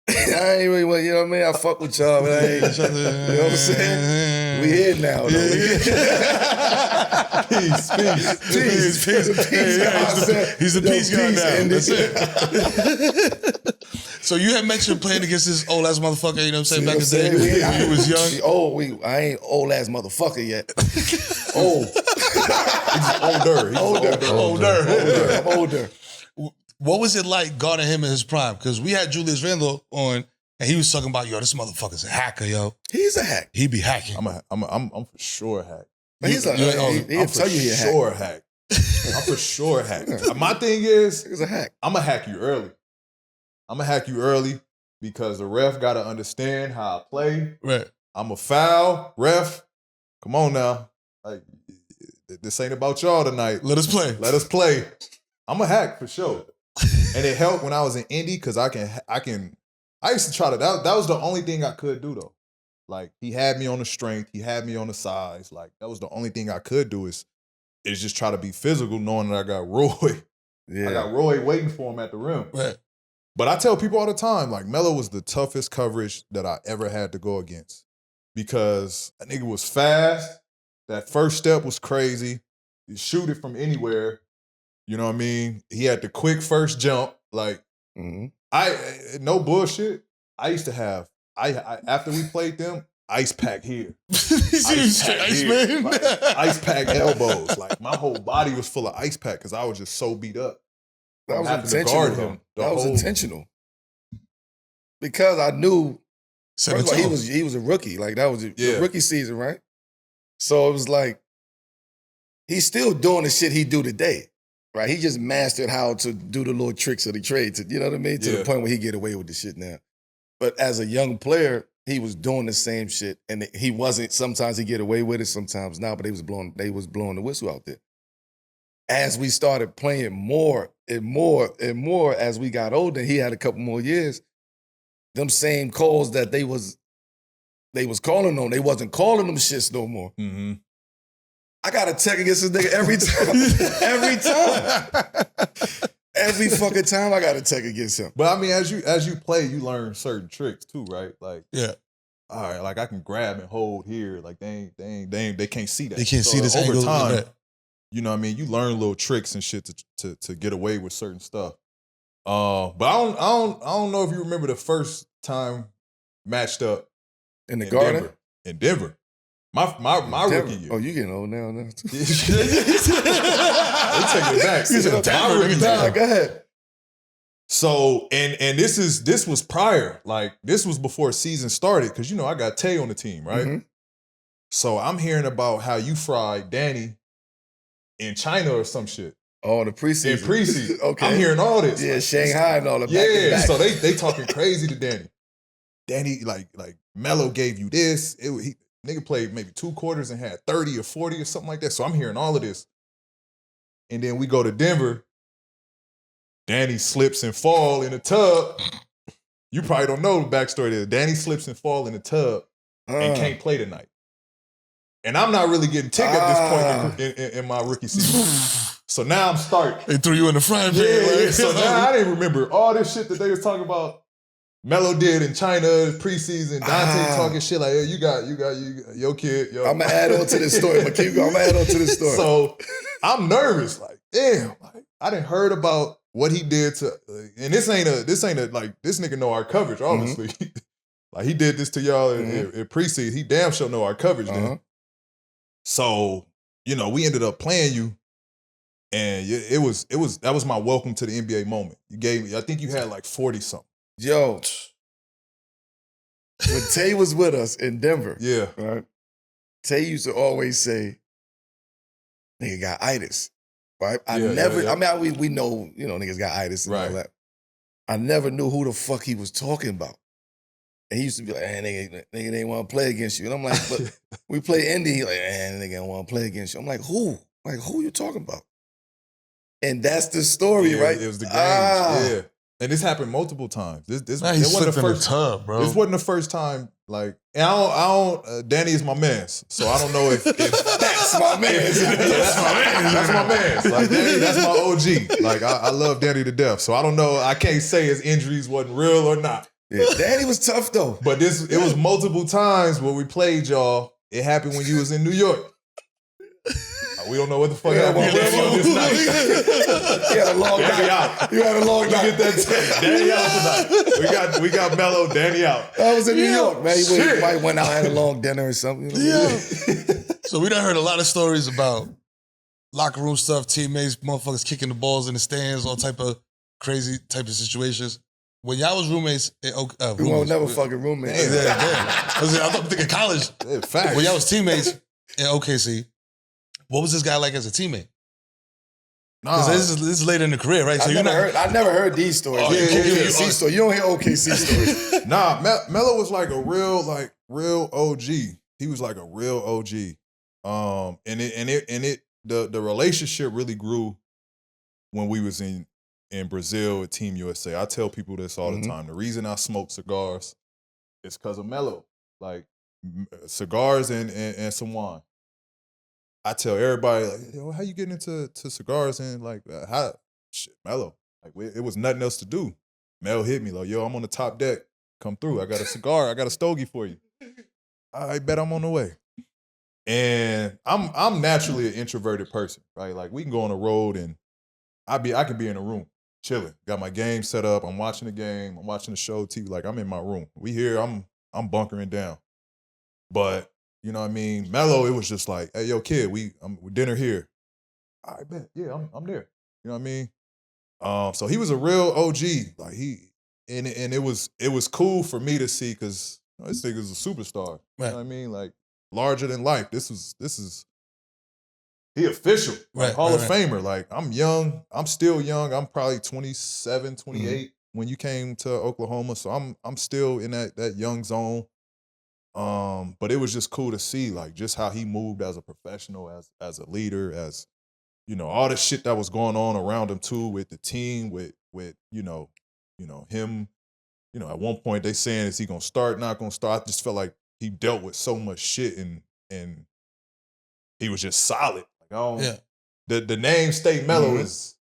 I ain't really, you know what I mean? I fuck with y'all, but I ain't, you know what I'm saying? We here now, though. Peace. He's the peace guy now. Indy. That's it. So you had mentioned playing against this old ass motherfucker, you know what I'm saying, back in the day when you was young. I ain't old ass motherfucker yet. Old. He's older. I'm older. What was it like guarding him in his prime? Because we had Julius Randle on, and he was talking about, yo, this motherfucker's a hacker, yo. He's a hack. He be hacking. I'm for sure a hack. He'll tell you he's a hack. I'm for sure a hack. My thing is, He's a hack. I'm gonna hack you early. Because the ref got to understand how I play. Right. I'm a foul. Ref, come on now. Like, this ain't about y'all tonight. Let us play. I'm a hack for sure. And it helped when I was in Indy because I used to try to, that was the only thing I could do though. Like, he had me on the strength. He had me on the size. Like, that was the only thing I could do is just try to be physical knowing that I got Roy. Yeah. I got Roy waiting for him at the rim. Right. But I tell people all the time, like, Melo was the toughest coverage that I ever had to go against because that nigga was fast. That first step was crazy. You shoot it from anywhere. You know what I mean? He had the quick first jump. Like, no bullshit. I used to have, after we played them, ice pack here. Ice pack elbows. Like, my whole body was full of ice pack because I was just so beat up. That was intentional. That was intentional. Because I knew, first of all, he was a rookie. Like, that was the rookie season, right? So it was like, he's still doing the shit he do today, right? He just mastered how to do the little tricks of the trade, you know what I mean? To the point where he get away with the shit now. But as a young player, he was doing the same shit. And he wasn't, sometimes he get away with it, sometimes not, but they was blowing the whistle out there. As we started playing more and more and more as we got older, he had a couple more years, them same calls that they was calling on, they wasn't calling them shits no more. Mm-hmm. I got to check against this nigga every time. Every fucking time I got to check against him. But I mean, as you play, you learn certain tricks too, right? Like, all right, like I can grab and hold here. Like they can't see that. They can't see this over angle time. like that. You know what I mean? You learn little tricks and shit to get away with certain stuff. But I don't know if you remember the first time matched up in the Garden in Denver. My rookie year. Oh, you getting old now? They take it back. My rookie year. Go ahead. So and this was prior. Like, this was before season started because I got Tay on the team, right? Mm-hmm. So I'm hearing about how you fried Danny in China or some shit. Oh, the preseason. In preseason. Okay. I'm hearing all this. Yeah, like, Shanghai and all that. Yeah, so they talking crazy to Danny. Danny, like Melo gave you this. Nigga played maybe 2 quarters and had 30 or 40 or something like that. So I'm hearing all of this. And then we go to Denver. Danny slips and fall in the tub. You probably don't know the backstory there. Danny slips and fall in the tub and can't play tonight. And I'm not really getting tick at this point in my rookie season. So now I'm starting. They threw you in the frying pan. Yeah. So now I didn't remember all this shit that they was talking about. Melo did in China preseason. Dante talking shit like, hey, you got your kid. Yo. I'm gonna add on to this story. I'm gonna add on to this story. So I'm nervous. Like, damn. Like, I didn't heard about what he did to, and this ain't a like, this nigga know our coverage, obviously. Mm-hmm. Like, he did this to y'all in preseason. He damn sure know our coverage then. So, we ended up playing you, and that was my welcome to the NBA moment. You gave me, I think you had like 40 something. Yo, when Tay was with us in Denver, yeah, right? Tay used to always say, nigga got itis. Right? I mean, we know, niggas got itis and all that. I never knew who the fuck he was talking about. And he used to be like, nigga ain't want to play against you. And I'm like, but we play Indy. He like, nigga don't want to play against you. I'm like, who? Like, who you talking about? And that's the story, right? It was the game. Yeah. And this happened multiple times. This wasn't the first tub, bro. This wasn't the first time. Like, and I don't. Danny is my man, so I don't know if that's my man. That's my man. Like, Danny, that's my OG. Like, I love Danny to death. So I don't know. I can't say his injuries wasn't real or not. Yeah, Danny was tough though. But it was multiple times where we played y'all. It happened when you was in New York. We don't know what the fuck happened this night. He had a long night. You had a long night. Get that Danny out tonight. We got Melo, Danny out. I was in New York, man. He might went out, had a long dinner or something. Yeah. So we done heard a lot of stories about locker room stuff, teammates, motherfuckers kicking the balls in the stands, all type of crazy type of situations. When y'all was roommates, we won't never fucking roommates. I'm thinking college. Yeah, facts. When y'all was teammates in OKC, what was this guy like as a teammate? Nah, this is later in the career, right? So I never heard these stories. OKC stories. You don't hear OKC stories. Nah, Melo was like a real OG. He was like a real OG. The relationship really grew when we was in Brazil at Team USA. I tell people this all the time. The reason I smoke cigars is because of Melo. Like cigars and some wine. I tell everybody, like, yo, how you getting into cigars and like how Melo? Like it was nothing else to do. Mel hit me like, yo, I'm on the top deck. Come through. I got a cigar. I got a stogie for you. I bet I'm on the way. And I'm naturally an introverted person, right? Like we can go on the road and I can be in a room chilling. Got my game set up. I'm watching the game. I'm watching the show TV. Like I'm in my room. We here. I'm bunkering down. But you know what I mean? Melo, it was just like, hey, yo, kid, we're dinner here. I bet. Yeah, I'm there. You know what I mean? So he was a real OG. Like and it was cool for me to see because this nigga's a superstar. Right. You know what I mean? Like larger than life. This is he official. Like Hall of Famer. Like I'm young. I'm still young. I'm probably 27, 28 when you came to Oklahoma. So I'm still in that young zone. But it was just cool to see like just how he moved as a professional, as a leader, as all the shit that was going on around him too with the team, with him. At one point they saying, is he gonna start, not gonna start? I just felt like he dealt with so much shit and he was just solid. Like the name State Melo is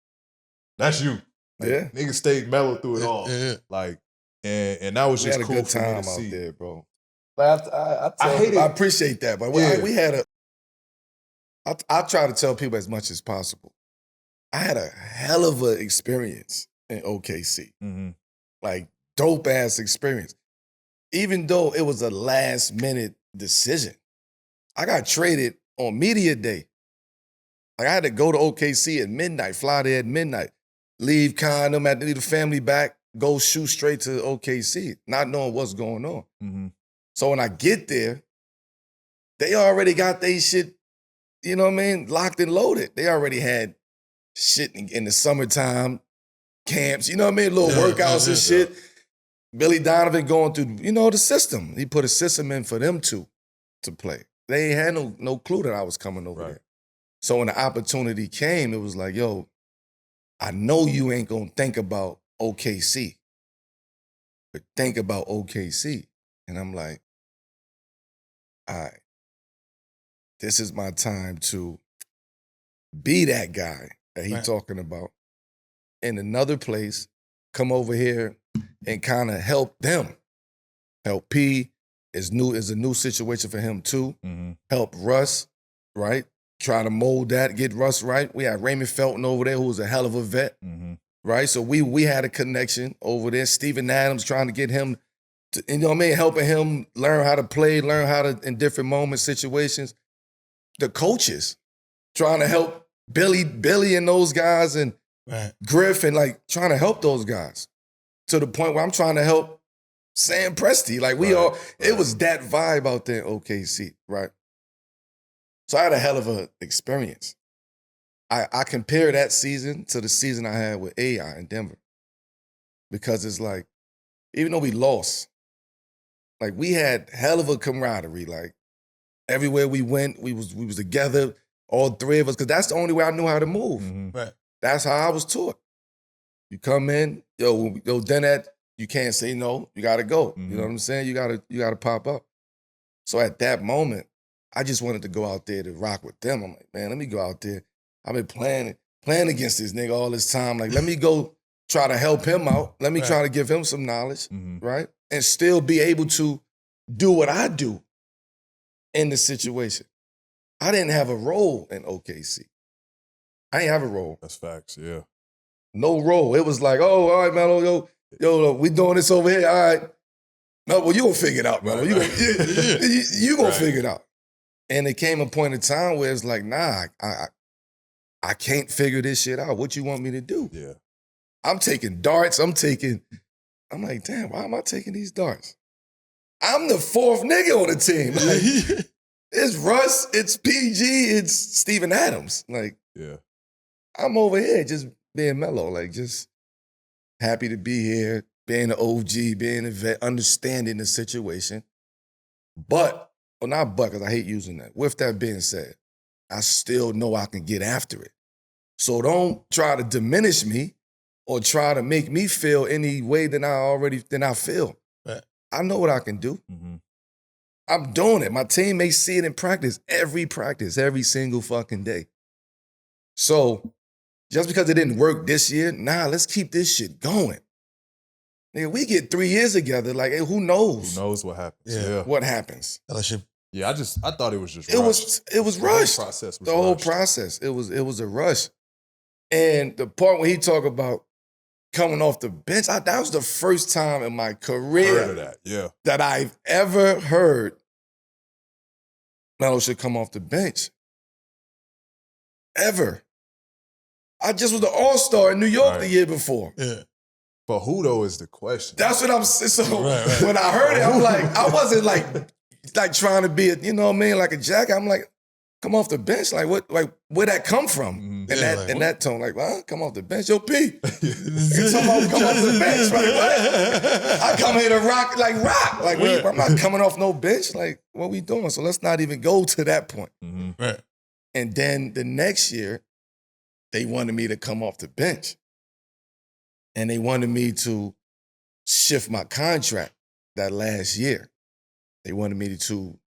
that's you. Like, nigga stayed mellow through it all. Yeah. Like and that was just cool good for me to time see. out there, bro. But I appreciate that. But we had I try to tell people as much as possible. I had a hell of an experience in OKC. Like, dope ass experience. Even though it was a last minute decision. I got traded on media day. Like, I had to go to OKC at midnight, fly there at midnight, leave condom, had to leave the family back, go shoot straight to OKC, not knowing what's going on. So when I get there, they already got their shit, you know what I mean, locked and loaded. They already had shit in the summertime camps, you know what I mean, little workouts and shit. Billy Donovan going through, the system. He put a system in for them to play. They ain't had no clue that I was coming over there. So when the opportunity came, it was like, yo, I know you ain't gonna think about OKC, but think about OKC. And I'm like, all right, this is my time to be that guy that he's talking about in another place, come over here and kind of help them. Help P is a new situation for him too. Help Russ, right? Try to mold that, get Russ right. We had Raymond Felton over there who was a hell of a vet, right? So we had a connection over there. Steven Adams trying to get him you know what I mean? Helping him learn how to play, learn how to, in different moments, situations. The coaches trying to help Billy and those guys and Griff and like trying to help those guys to the point where I'm trying to help Sam Presti. Like it was that vibe out there in OKC, right? So I had a hell of an experience. I compare that season to the season I had with AI in Denver. Because it's like, even though we lost, like we had hell of a camaraderie. Like everywhere we went, we was together, all three of us, because that's the only way I knew how to move. Right. That's how I was taught. You come in, yo, then that you can't say no. You gotta go. You know what I'm saying? You gotta pop up. So at that moment, I just wanted to go out there to rock with them. I'm like, man, let me go out there. I've been playing against this nigga all this time. Like, let me go try to help him out. Let me try to give him some knowledge, right? And still be able to do what I do in the situation. I didn't have a role in OKC. I didn't have a role. That's facts, yeah. No role. It was like, oh, all right, Melo, yo, we doing this over here. All right. No, well, you gonna figure it out, Melo. You gonna figure it out. And it came a point in time where it's like, nah, I can't figure this shit out. What you want me to do? Yeah. I'm taking darts. I'm like, damn, why am I taking these darts? I'm the fourth nigga on the team. Like, it's Russ, it's PG, it's Steven Adams. Like, yeah. I'm over here just being mellow, like just happy to be here, being an OG, being a vet, understanding the situation. But, well, not but, because I hate using that. With that being said, I still know I can get after it. So don't try to diminish me or try to make me feel any way than I feel. Right. I know what I can do. I'm doing it. My teammates see it in practice, every single fucking day. So just because it didn't work this year, nah, let's keep this shit going. Nigga, we get 3 years together, like, hey, who knows? Who knows what happens? Yeah. What happens? Yeah, I thought it was just It rushed. was rushed. The whole process was The whole rushed. process. It was a rush. And the part when he talk about coming off the bench, that was the first time in my career Heard of that, yeah. that I've ever heard Melo should come off the bench. Ever. I just was the All-Star in New York the year before. Yeah. But who though is the question? That's what I'm saying. So when I heard it, I'm like, I wasn't like trying to be a, you know what I mean, like a jack. I'm like, come off the bench. Like what? Like where'd that come from? In that tone, like, well, come off the bench. Yo, P. You talking about come off the bench? Like, what? I come here to rock. Like, I'm not coming off no bench. Like, what we doing? So let's not even go to that point. Right. And then the next year, they wanted me to come off the bench. And they wanted me to shift my contract that last year. They wanted me to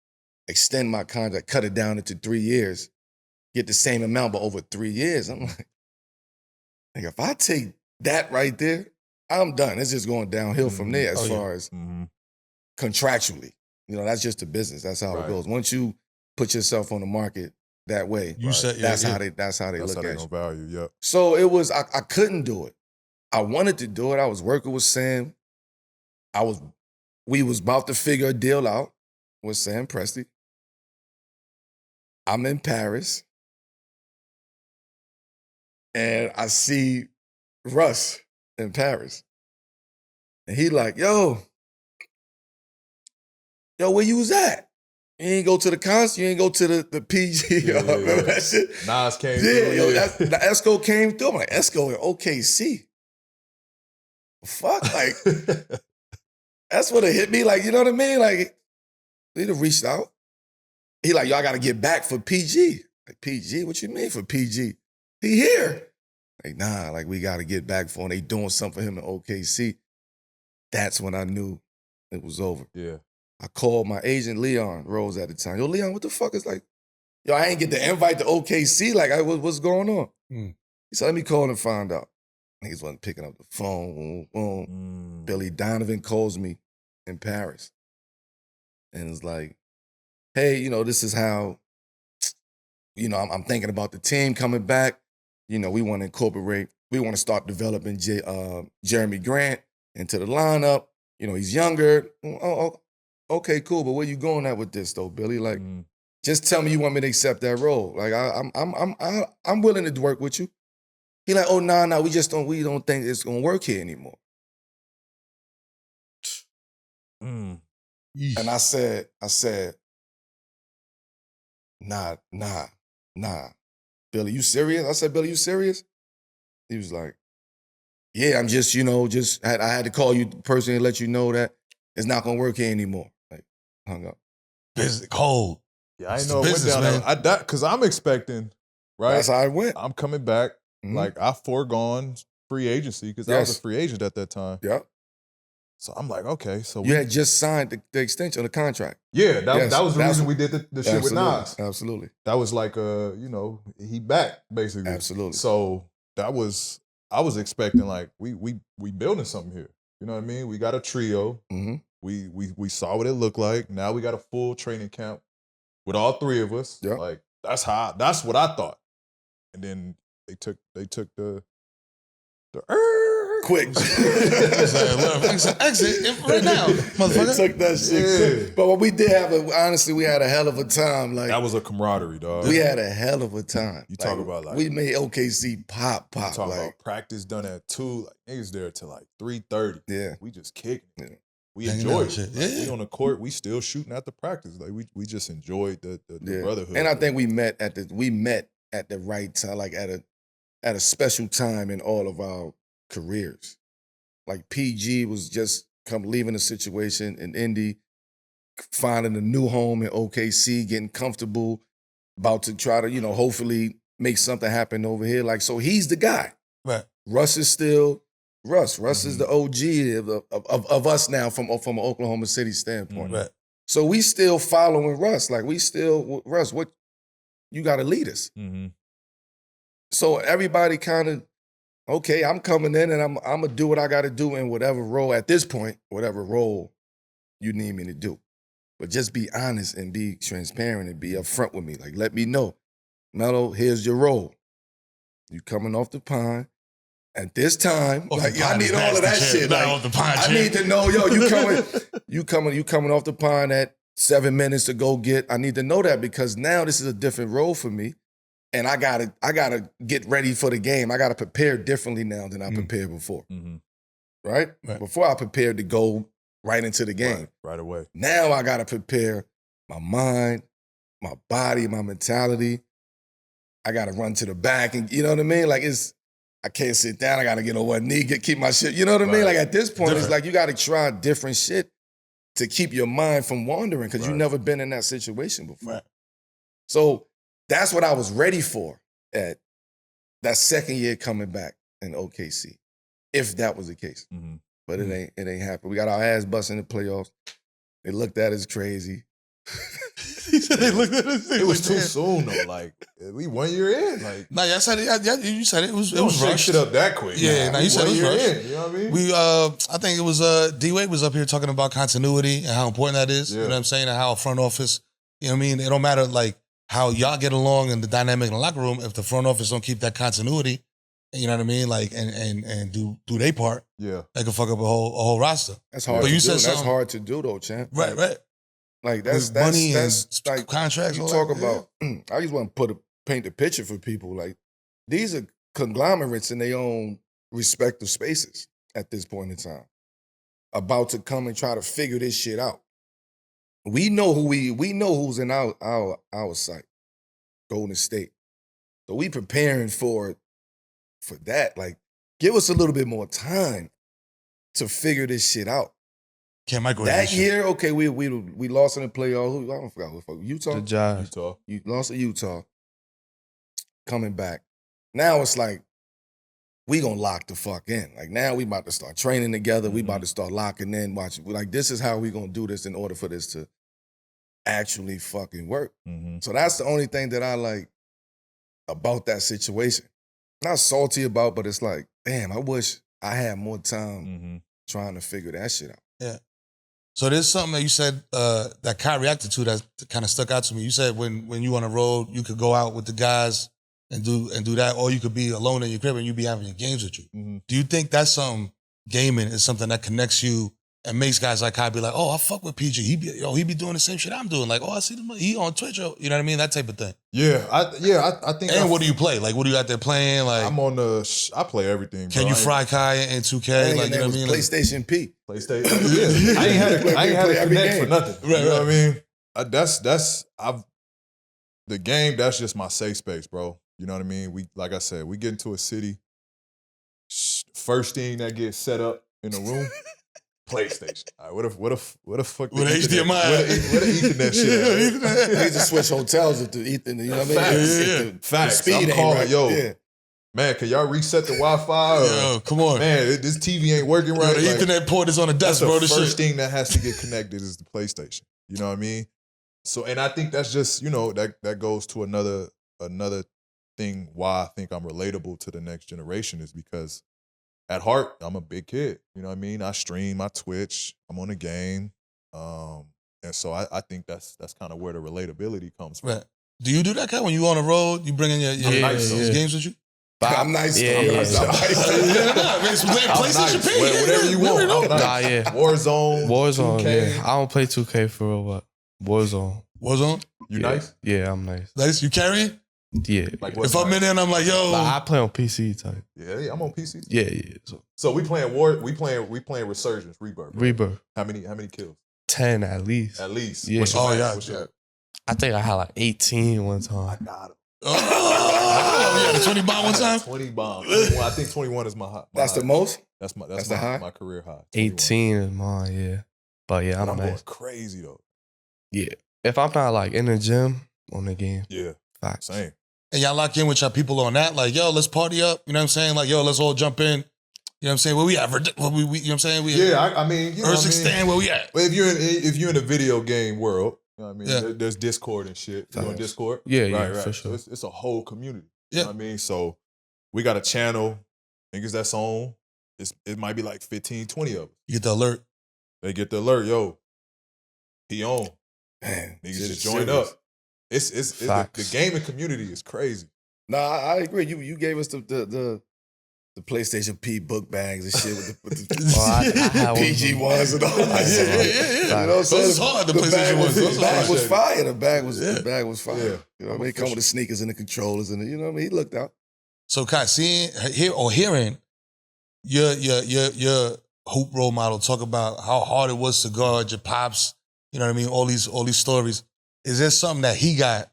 extend my contract, cut it down into 3 years, get the same amount, but over 3 years. I'm like, if I take that right there, I'm done. It's just going downhill from there as far as contractually. You know, that's just the business. That's how it goes. Once you put yourself on the market that way, that's how they look at you. Value, yeah. So it was, I couldn't do it. I wanted to do it. I was working with Sam. We was about to figure a deal out with Sam Presti. I'm in Paris. And I see Russ in Paris. And he like, yo, where you was at? You ain't go to the concert, you ain't go to the PG. Remember that shit? Nas came through. The Esco came through. I'm like, Esco in OKC. Fuck, like, that's what it hit me. Like, you know what I mean? Like, he'd have reached out. He like, yo, I gotta get back for PG. Like, PG? What you mean for PG? He here. Like, nah, like, we gotta get back for him. They doing something for him in OKC. That's when I knew it was over. Yeah. I called my agent, Leon Rose, at the time. Yo, Leon, what the fuck is like, yo, I ain't get the invite to OKC. Like, what's going on? He said, let me call and find out. Niggas wasn't picking up the phone. Billy Donovan calls me in Paris. And it's like, hey, you know, this is how, you know, I'm thinking about the team coming back. You know, we want to start developing Jeremy Grant into the lineup. You know, he's younger. Oh, okay, cool. But where you going at with this though, Billy? Like, just tell me you want me to accept that role. Like, I'm willing to work with you. He like, oh, nah, we don't think it's gonna work here anymore. And I said, nah. Billy, you serious? I said, Billy, you serious? He was like, yeah, I'm just, I had to call you personally and let you know that it's not gonna work here anymore. Like, hung up. It's cold. Yeah, I It's know the it business, went down. man. Because I'm expecting, right? That's how it went. I'm coming back. Mhm. Like, I foregone free agency because I was a free agent at that time. Yeah. So I'm like, okay. So You had just signed the extension of the contract. yeah, that Yes, was the that's reason what- we did the shit with Nas. Absolutely. That was like, he back basically. Absolutely. So I was expecting like we building something here. You know what I mean? We got a trio. Mm-hmm. We saw what it looked like. Now we got a full training camp with all three of us. Yep. Like that's what I thought. And then they took the Quick. Exit right now, They motherfucker. took that shit. Yeah. But we did honestly, we had a hell of a time. Like that was a camaraderie, dog. we had a hell of a time. You talk about, like- we made OKC pop. Talk Like about practice done at 2, like niggas there till like 3:30. yeah. We just kicking. Yeah. We Hanging enjoyed out it. and shit. Like, Yeah. we on the court, we still shooting at the practice. Like we just enjoyed the Yeah. brotherhood. And I think we met at the right time, like at a special time in all of our careers. Like PG was just leaving the situation in Indy, finding a new home in OKC, getting comfortable, about to try to, hopefully make something happen over here. Like, so he's the guy. Right. Russ is still Russ. Russ is Mhm. the OG of us now from an Oklahoma City standpoint. Right. So we still following Russ. Like Russ, what you got to lead us. Mhm. So everybody kind of, okay, I'm coming in and I'm gonna do what I got to do in whatever role at this point, whatever role you need me to do. But just be honest and be transparent and be upfront with me. Like, let me know, Melo, here's your role. You coming off the pine. At this time, Off the like I pine need is all of that nasty shit. Not Like, off the pine I shit. need to know, yo, you coming off the pine at 7 minutes to go get. I need to know that because now this is a different role for me. And I gotta get ready for the game. I gotta prepare differently now than I prepared before. Mhm. Right? Right. Before I prepared to go right into the game. Right away. Now I gotta prepare my mind, my body, my mentality. I gotta run to the back and you know what I mean? Like I can't sit down. I gotta get on one knee, keep my shit. You know what I mean? Right. Like at this point, it's Different. like you gotta try different shit to keep your mind from wandering because you've Right. never been in that situation before. Right. So that's what I was ready for at that second year coming back in OKC, if that was the case. Mhm. But it ain't happened. We got our ass busting in the playoffs. They looked at us crazy. He said they looked at us. It was too soon though. Like we 1 year in. Like No, y'all said it. Yeah, you said it. It was you don't shake rushed. shit up that quick. Yeah, no, you said it was 1 year rushed. in. You know what I mean? We, I think it was D-Wade was up here talking about continuity and how important that is. Yeah. You know what I'm saying? And how a front office, you know what I mean? It don't matter like how y'all get along and the dynamic in the locker room if the front office don't keep that continuity. You know what I mean? Like and do their part, Yeah. they can fuck up a whole roster. That's hard But to you do. said That's something- hard to do though, champ. Right, right. Like that's With money that's and like contracts. you all talk that, yeah. about. I just want to paint the picture for people. Like these are conglomerates in their own respective spaces at this point in time, about to come and try to figure this shit out. We know we know who's in our sight, Golden State. So we preparing for that. Like, give us a little bit more time to figure this shit out. Can't microwave That shit. year, okay, we lost in the playoffs. I don't forget who the fuck. Utah. The Jazz. Utah. You lost to Utah. Coming back. Now it's like, we gonna lock the fuck in. Like now we about to start training together. We about to start locking in, watching. Like this is how we gonna do this in order for this to actually fucking work. Mm-hmm. So that's the only thing that I like about that situation. Not salty about, but it's like, damn, I wish I had more time Mm-hmm. trying to figure that shit out. So there's something that you said that Kai reacted to that kind of stuck out to me. You said when you on the road, you could go out with the guys and do that, or you could be alone in your crib and you be having your games with you. Mm-hmm. Do you think that's something, gaming is something that connects you and makes guys like Kai be like, oh, I fuck with PG. He be doing the same shit I'm doing. Like, oh, I see he on Twitch. You know what I mean? That type of thing. Yeah, I think. And what do you play? Like, what do you out there playing? Like, I'm on the. I play everything. can bro. you I ain't- fry Kai in 2K? Hey, Like, you know what I mean? Like, PlayStation P. PlayStation? Yeah, I ain't had Play a every connect game. for nothing. Right, you know right. what I mean? That's the game, that's just my safe space, bro. You know what I mean? Like I said, we get into a city. First thing that gets set up in the room, PlayStation. All right, what the fuck? With HDMI. Where the Ethernet shit at? They just switch hotels with the Ethernet. You know what I mean? Facts. The speed I'm calling, right. yo. Man, can y'all reset the Wi-Fi? Yo, come on. Man, this TV ain't working right. The Ethernet port is on the desk, bro. The first thing that has to get connected is the PlayStation. You know what I mean? So, and I think that's just, that goes to another thing why I think I'm relatable to the next generation is because at heart, I'm a big kid. You know what I mean? I stream, I Twitch, I'm on the game. And so I think that's kind of where the relatability comes from. Right. Do you do that, Kat? When you on the road, you bring in your games with you? I'm nice. Yeah. PlayStation P. Whatever you want. Nah, yeah. Warzone, 2K. Yeah. I don't play 2K for real, but Warzone. You nice? Yeah, I'm nice. Nice. You carry? Yeah. Like If I'm in there and I'm like, yo. I play on PC type. Yeah, I'm on PC. Yeah. So we playing we playing Resurgence, Rebirth. Right? Rebirth. How many kills? 10 at least. At least. Yeah. What's your I think I had like 18 one time. I got him. Oh, you had a 20 bomb one time? 20 bomb. 21. I think 21 is my high. That's the most? That's the high? my career high. 18 is mine, yeah. But yeah, I'm going nice. crazy though. Yeah. If I'm not like in the gym, on the game. Yeah. Facts. Same. And y'all lock in with y'all people on that? Like, yo, let's party up. You know what I'm saying? Like, yo, let's all jump in. You know what I'm saying? Where we at? You know what I'm saying? I mean, stand where we at? But if you're in a video game world, you know what I mean? There's Discord and shit. You on Discord? Yeah, for sure. So it's a whole community. Yeah. You know what I mean? So we got a channel, niggas that's on. It might be like 15, 20 of them. You get the alert. They get the alert, yo, he on. Man, niggas just join up. It's the gaming community is crazy. Nah, I agree. You gave us the PlayStation P book bags and shit with the PG ones and all that. Yeah. You know what I'm saying? Those is hard, the PlayStation ones. The bag was fire. The bag was fire. Yeah. You know what I mean? Come with the sneakers and the controllers and you know what I mean? He looked out. So, Kai, hearing your hoop role model talk about how hard it was to guard your pops, you know what I mean? All these stories. Is there something that he got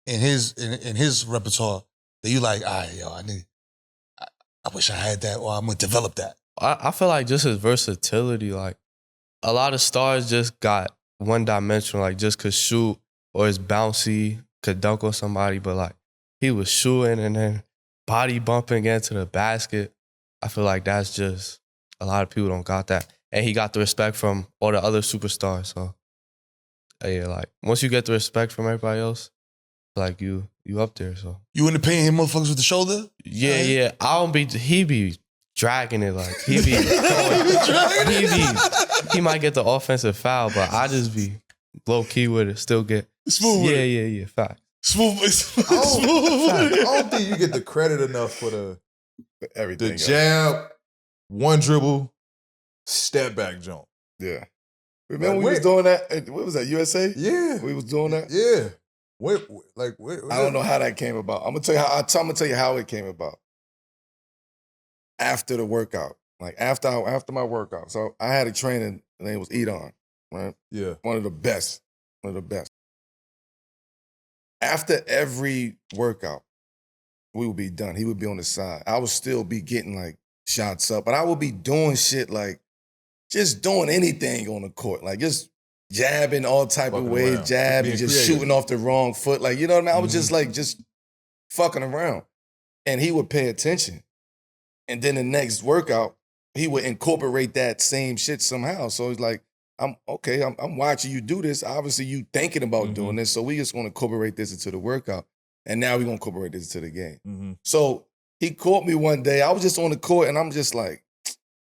in his repertoire that you like? I wish I had that, or I'm gonna develop that. I feel like just his versatility, like a lot of stars just got one dimensional, like just could shoot or is bouncy, could dunk on somebody, but like he was shooting and then body bumping into the basket. I feel like that's just a lot of people don't got that. And he got the respect from all the other superstars. So yeah, like once you get the respect from everybody else, like you up there. So you in the paint, him motherfuckers with the shoulder? Yeah. He be dragging it like he might get the offensive foul, but I just be low key with it, still get smooth. Yeah. Fact. Smooth. I don't think you get the credit enough for everything. The jab, one dribble, step back jump. Yeah. Remember we was doing that? What was that? USA? Yeah. We was doing that? Yeah. Where, I don't know how that came about. I'm gonna tell you how it came about. After the workout, like after my workout. So I had a trainer. His name was Edon, right? Yeah. One of the best. After every workout, we would be done. He would be on the side. I would still be getting like shots up, but I would be doing shit like just doing anything on the court, like just jabbing all type of ways, jabbing, just shooting off the wrong foot. Like, you know what I mean? I was just fucking around. And he would pay attention. And then the next workout, he would incorporate that same shit somehow. So it's like, I'm watching you do this. Obviously, you thinking about doing this. So we just want to incorporate this into the workout. And now we're going to incorporate this into the game. So he caught me one day. I was just on the court and I'm just like,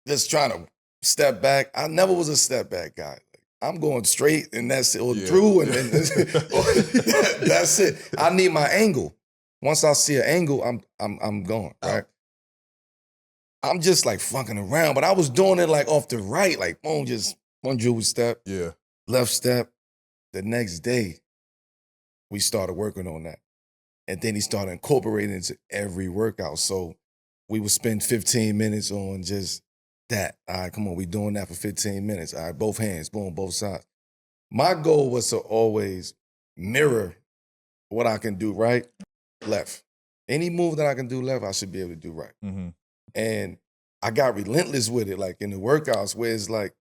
just trying to step back. I never was a step back guy. I'm going straight and that's it, or through and then that's it. I need my angle. Once I see an angle, I'm going, right? I'm just like fucking around, but I was doing it like off the right, like boom, just one dribble step, left step. The next day, we started working on that. And then he started incorporating it into every workout. So we would spend 15 minutes on just that. All right, come on, we doing that for 15 minutes. All right, both hands, boom, both sides. My goal was to always mirror what I can do right, left. Any move that I can do left, I should be able to do right. Mm-hmm. And I got relentless with it, like in the workouts, where it's like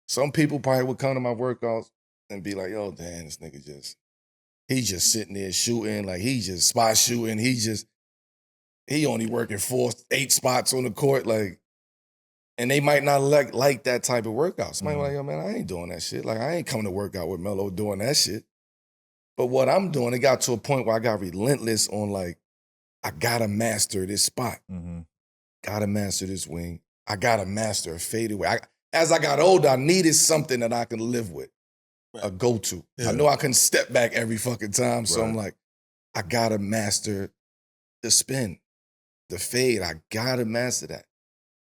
some people probably would come to my workouts and be like, yo, damn, this nigga he's just sitting there shooting, like he just spot shooting, he only working 8 spots on the court, like, and they might not like that type of workout. Somebody like, yo, man, I ain't doing that shit. Like, I ain't coming to work out with Melo doing that shit. But what I'm doing, it got to a point where I got relentless on like, I gotta master this spot. Mm-hmm. Gotta master this wing. I gotta master a fadeaway. As I got older, I needed something that I can live with, a go-to. Yeah. I know I couldn't step back every fucking time, so I'm like, I gotta master the spin, the fade. I gotta master that.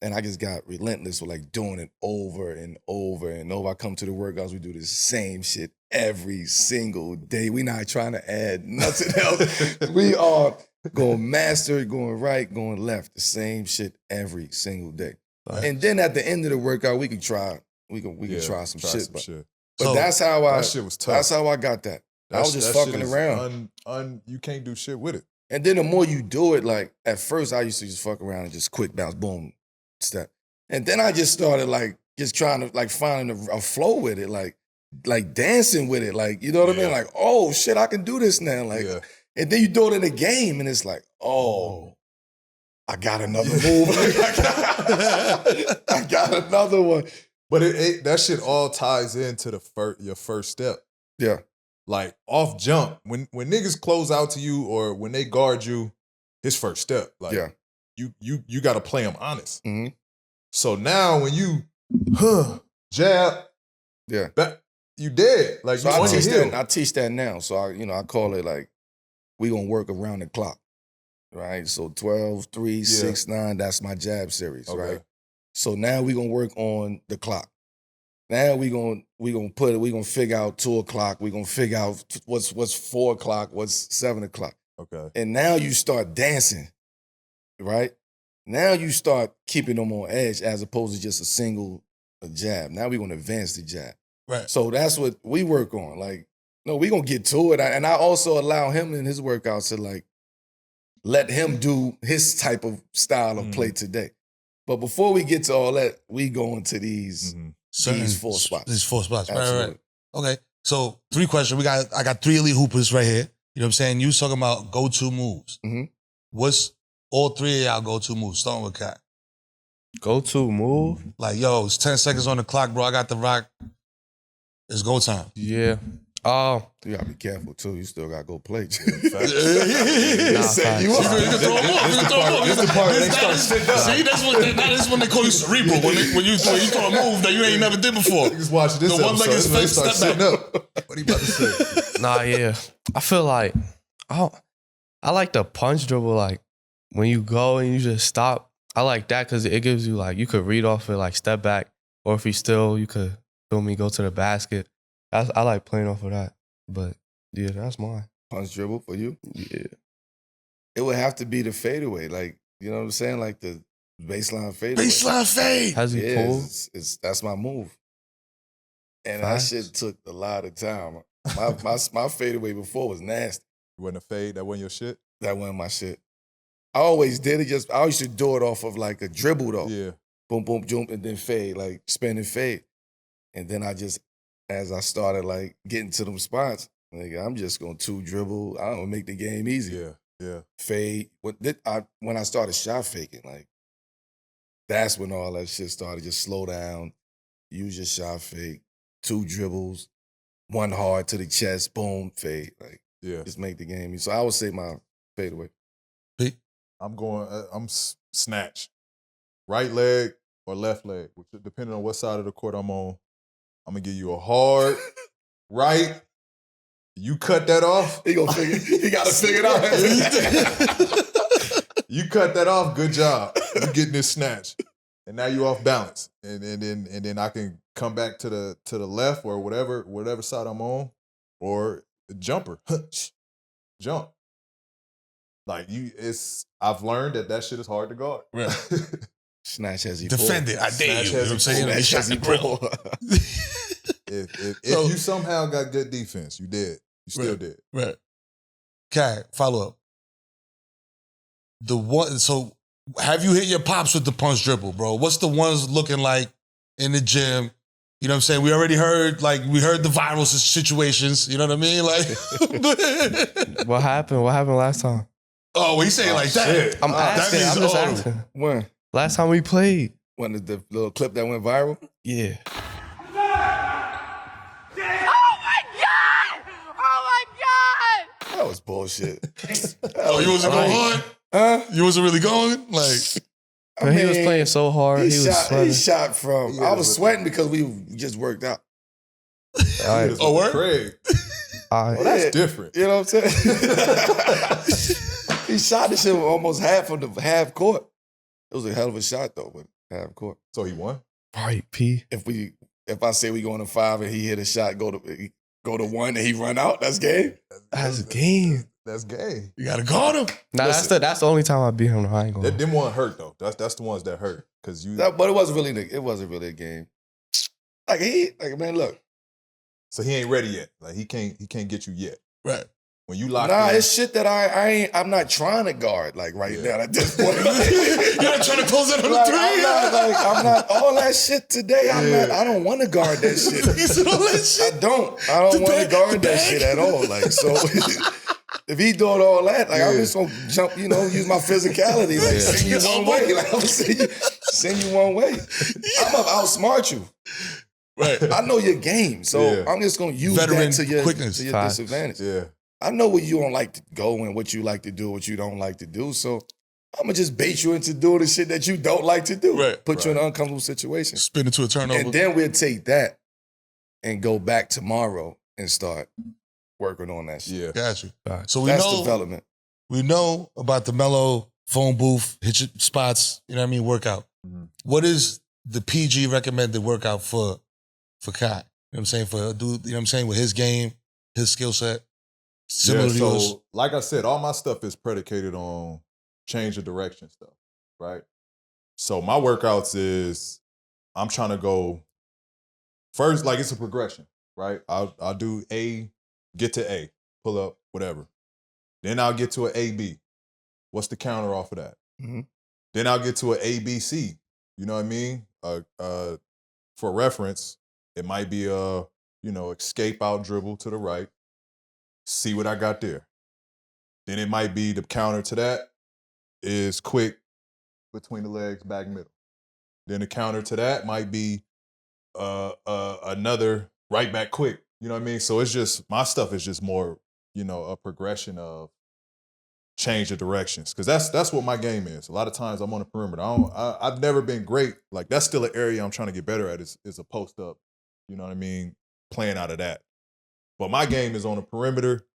And I just got relentless with like doing it over and over and over. I come to the workouts, we do the same shit every single day. We not trying to add nothing else. We are going master it, going right, going left. The same shit every single day. Right. And then at the end of the workout, we can try. We can try some shit. But so, that's how that shit was tough. That's how I got that. I was just fucking around. You can't do shit with it. And then the more you do it, like at first I used to just fuck around and just quick bounce, boom, step. And then I just started like just trying to like finding a flow with it, like dancing with it, like, you know what I mean? Like, oh shit, I can do this now. Like, and then you do it in a game and it's like, oh, I got another move. I got another one. But that shit all ties into your first step. Yeah. Like off jump, when niggas close out to you or when they guard you, his first step. Like you got to play them honest. Mm-hmm. So now when you jab, you dead. Like so you I teach that now. So I call it like we gonna work around the clock, right? So 12, 3, 6, 9. That's my jab series, right? So now we gonna work on the clock. Now we gonna figure out 2 o'clock. We gonna figure out what's 4 o'clock, what's 7 o'clock. Okay. And now you start dancing, right? Now you start keeping them on edge as opposed to just a single jab. Now we're gonna advance the jab. Right. So that's what we work on. Like, no, we gonna get to it. And I also allow him in his workouts to like let him do his type of style of play today. But before we get to all that, we go into these 4 spots. These 4 spots. Absolutely. Right. Okay. So 3 questions. I got 3 elite hoopers right here. You know what I'm saying? You was talking about go-to moves. Mm-hmm. What's all 3 of y'all go-to moves? Starting with Kat. Go-to move? Like, yo, it's 10 seconds on the clock, bro. I got the rock. It's go time. Yeah. You gotta be careful too. You still gotta go play. See, that's when they call you cerebral. When you throw a move that you ain't never did before. Niggas watching this the one leg is fixed, start step sitting up. What are you about to say? Nah, yeah. I feel like I like the punch dribble. Like when you go and you just stop. I like that because it gives you like you could read off it, like step back, or if you could feel me go to the basket. I like playing off of that. But yeah, that's mine. Punch dribble for you? Yeah. It would have to be the fadeaway, like, you know what I'm saying? Like the baseline fadeaway. Baseline fade. Has he pulled? That's my move. And Facts. that shit took a lot of time. My fadeaway before was nasty. You wasn't a fade? That wasn't your shit? That wasn't my shit. I always did it. I used to do it off of like a dribble though. Yeah. Boom, boom, jump, and then fade, like spin and fade. And then as I started like getting to them spots, like, I'm just gonna 2 dribble. I don't make the game easy. Yeah. Fade. When I started shot faking, like that's when all that shit started. Just slow down, use your shot fake, 2 dribbles, 1 hard to the chest, boom, fade. Like just make the game easy. So I would say my fadeaway. I'm snatch. Right leg or left leg, which depending on what side of the court I'm on. I'm gonna give you a hard right. You cut that off. He gotta figure it out. You cut that off. Good job. You getting this snatch, and now you off balance, and then I can come back to the left or whatever side I'm on, or the jumper, jump. Like I've learned that shit is hard to guard. Right. Snatch as he defend it. I dare you. You know what I'm saying? Snatch as he pull. If you somehow got good defense, you did. You still did. Right. Cat, follow up. So have you hit your pops with the punch dribble, bro? What's the ones looking like in the gym? You know what I'm saying? We already heard, we heard the viral situations. You know what I mean? Like, What happened? What happened last time? oh, when you say it like that, I'm asking. that I'm means just auto. asking. When? Last time we played. When the little clip that went viral? Yeah. That was bullshit. Oh, you wasn't going hard? Huh? You wasn't really going? Like, But he was playing so hard. He was sweating. He shot from. I was sweating because we just worked out. All right. oh, word? Craig. All right. Well, that's different. You know what I'm saying? He shot the shit with almost half of the half court. It was a hell of a shot though, with half court. So he won? All right, P. If I say we going to 5 and he hit a shot, go to 1 and he run out, that's game. That's a game. That's gay. you got to guard him. Nah, that's the only time I beat him. I ain't gonna. Them one hurt though. That's the ones that hurt. Cause you But it wasn't really a game. Man, look. So he ain't ready yet. Like he can't get you yet. Right. When you lock Nah, in, it's shit that I'm not trying to guard now at this point. You're not trying to close that on the Like, three? I'm not all that shit today. I don't want to guard that shit. He said all that shit. I don't want to guard that shit at all. Like, so if he doing all that, I'm just gonna jump, use my physicality, send you one way. Like, I'm gonna send you one way. I'm gonna outsmart you. Right. I know your game, so I'm just gonna use Veteran that to your quickness. to your Facts. disadvantage. yeah. I know where you don't like to go and what you like to do, what you don't like to do. So I'm gonna just bait you into doing the shit that you don't like to do. Right. Put you in an uncomfortable situation. Spin into a turnover. And then we'll take that and go back tomorrow and start working on that shit. Yeah. Got you. Facts. So That's development. we know about the Melo phone booth, hit your spots, you know what I mean, workout. Mhm. What is the PG recommended workout for Kai? You know what I'm saying? For a dude, you know what I'm saying, with his game, his skill set. Similar to yours. So like I said, all my stuff is predicated on change of direction stuff, right? So my workouts is I'm trying to go first, like it's a progression, right? I'll do A, get to A, pull up, whatever. Then I'll get to an AB. What's the counter off of that? Mhm. Then I'll get to an ABC. You know what I mean? For reference, it might be a, escape out dribble to the right. See what I got there. Then it might be the counter to that is quick between the legs, back middle. Then the counter to that might be another right back quick. You know what I mean? So it's just, my stuff is just more, a progression of change of directions. Because that's what my game is. A lot of times I'm on the perimeter. I've never been great. Like that's still an area I'm trying to get better at is a post up. You know what I mean? Playing out of that. But my game is on the perimeter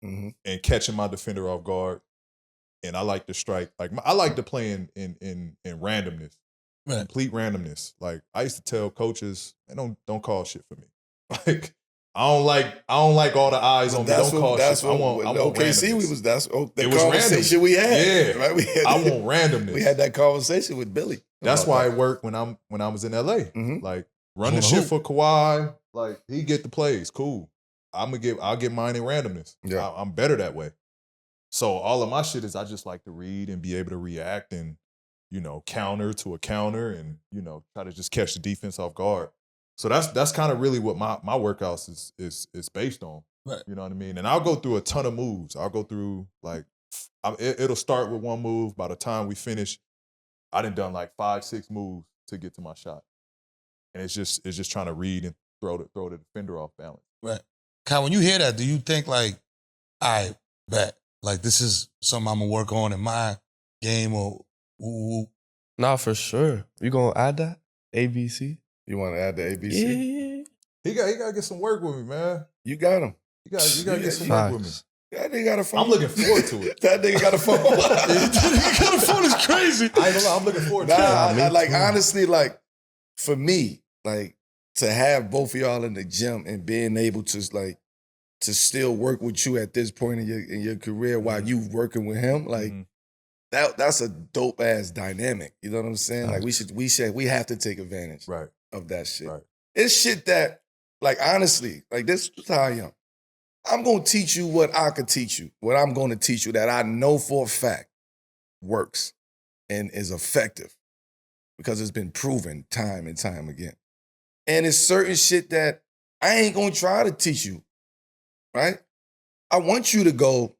and catching my defender off guard. And I like to strike. Like I like to play in randomness, Right. complete randomness. Like I used to tell coaches, don't call shit for me. Like I don't like all the eyes on me. Don't call shit. I want OKC. randomness. That's the It was conversation random. we had. Yeah. Right? I want randomness. We had that conversation with Billy. That's about why that. it worked when I was in LA. Mhm. Like run the On the shit hoop. for Kawhi. Like he get the plays. Cool. I'll get mine in randomness. Yeah. I'm better that way. So all of my shit is I just like to read and be able to react and, counter to a counter and, try to just catch the defense off guard. So that's kind of really what my workouts is based on. Right. You know what I mean? And I'll go through a ton of moves. I'll go through it'll start with one move. By the time we finish, I done like 5-6 moves to get to my shot. And it's just trying to read and throw the defender off balance. Right. Kai, when you hear that, do you think like, I bet, like this is something I'm gonna work on in my game or Nah, for sure. You gonna add that? ABC? You want to add the ABC? Yeah. He got to get some work with me, man. You got him. You got to get some Facts. work with me. That nigga got a phone. I'm looking forward to it. That nigga got a phone. That kind of phone is crazy. I ain't gonna lie, I'm looking forward to it. Honestly, like for me, like to have both of y'all in the gym and being able to to still work with you at this point in your career while you working with him, like that's a dope ass dynamic. You know what I'm saying? Like we have to take advantage Right. of that shit. Right. It's shit that, like honestly, like this is how I am. I'm going to teach you what I could teach you, what I'm going to teach you that I know for a fact works and is effective because it's been proven time and time again. And it's certain shit that I ain't going to try to teach you, right? I want you to go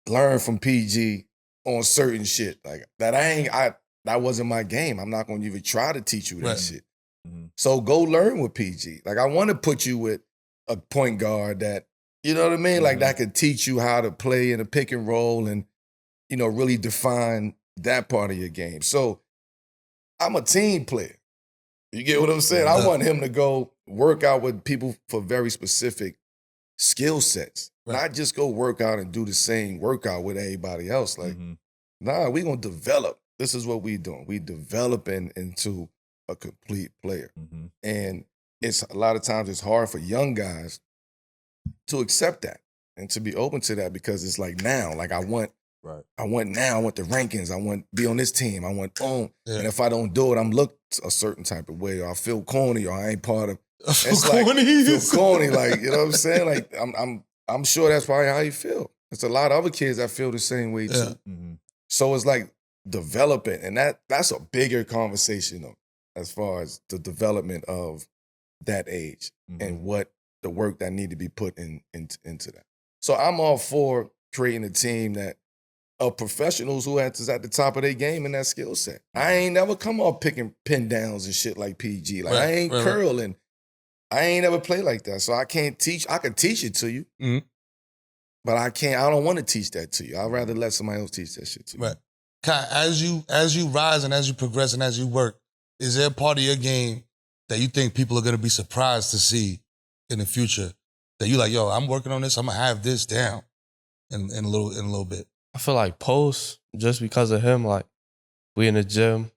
learn from PG on certain shit. Like that that wasn't my game. I'm not going to even try to teach you that shit. Mm-hmm. So go learn with PG. Like I want to put you with a point guard that, you know what I mean? Mm-hmm. Like that could teach you how to play in a pick and roll and, you know, really define that part of your game. So I'm a team player. You get what I'm saying? I want him to go work out with people for very specific skill sets. Right. Not just go work out and do the same workout with everybody else. Like, nah, we gonna develop. This is what we doing. We developing into a complete player. Mm-hmm. And it's a lot of times it's hard for young guys to accept that and to be open to that because it's like now, like I want the rankings. I want to be on this team. I want and if I don't do it, I'm looked a certain type of way or I feel corny or I ain't part of it's like feel corny, like, you know what I'm saying? Like I'm sure that's probably how you feel. There's a lot of other kids that feel the same way too. Mm-hmm. So it's like developing, and that's a bigger conversation though, as far as the development of that age and what the work that need to be put into that. So I'm all for creating a team that of professionals who is at the top of their game in that skill set. I ain't never come off picking pin downs and shit like PG. Like I ain't curling. I ain't never played like that. So I can't teach. I can teach it to you, but I don't want to teach that to you. I'd rather let somebody else teach that shit to you. Right. Kai, as you rise and as you progress and as you work, is there a part of your game that you think people are going to be surprised to see in the future that you like, yo, I'm working on this, I'm going to have this down in a little bit? I feel like post, just because of him, like we in the gym,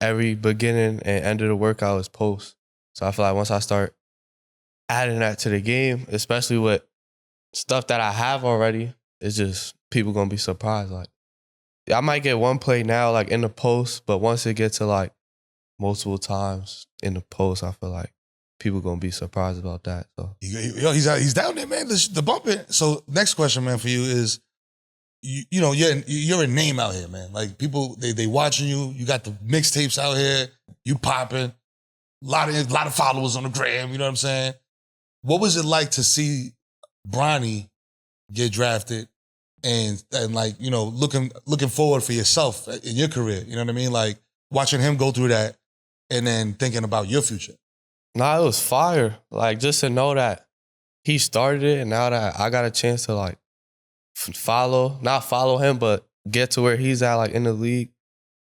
every beginning and end of the workout is post. So I feel like once I start adding that to the game, especially with stuff that I have already, it's just people gonna be surprised. Like I might get one play now, like in the post, but once it gets to like multiple times in the post, I feel like people gonna be surprised about that. So yo, he's down there, man. The bumping. So next question, man, for you is, you know, you're a name out here, man. Like people, they watching you. You got the mixtapes out here. You popping. A lot of followers on the gram. You know what I'm saying? What was it like to see Bronny get drafted and like, you know, looking forward for yourself in your career? You know what I mean? Like watching him go through that and then thinking about your future. Nah, it was fire. Like just to know that he started it and now that I got a chance to like not follow him, but get to where he's at, like in the league,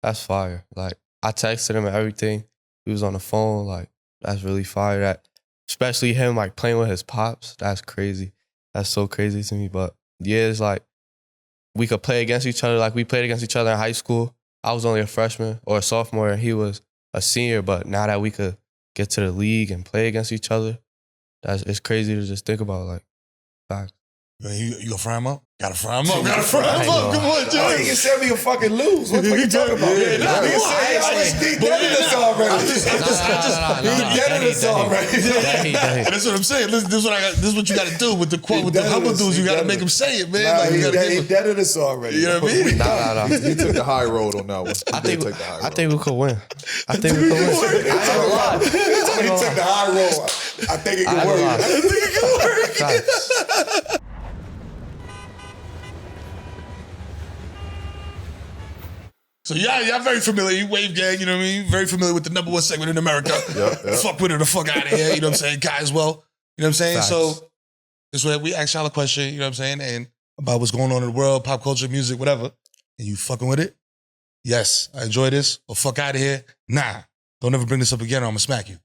that's fire. Like I texted him and everything. He was on the phone. Like that's really fire. That especially him like playing with his pops. That's crazy. That's so crazy to me. But yeah, it's like we could play against each other. Like we played against each other in high school. I was only a freshman or a sophomore, and he was a senior. But now that we could get to the league and play against each other, it's crazy to just think about. Like facts. You gonna fry him up? Gotta fry him up. Gotta fry him up. Come on, Joe. He said we can fucking lose. What the fuck you talking about? He deaded us already. He deaded us already. That's what I'm saying. Listen, this is what you gotta do with the quote with the humble dudes. You gotta make them say it, man. Nah, he deaded us already. You know what I mean? Nah. He took the high road on that one. I think we could win. I think we could win. He took the high road. I think it could work. I think it could work. So y'all very familiar. You Wave Gang, you know what I mean? Very familiar with the #1 segment in America. Yep. Fuck with it the fuck out of here. You know what I'm saying? Guy as well. You know what I'm saying? Facts. So this way we ask y'all a question, you know what I'm saying? And about what's going on in the world, pop culture, music, whatever. And you fucking with it? Yes, I enjoy this. Or fuck out of here? Nah. Don't ever bring this up again or I'm gonna smack you.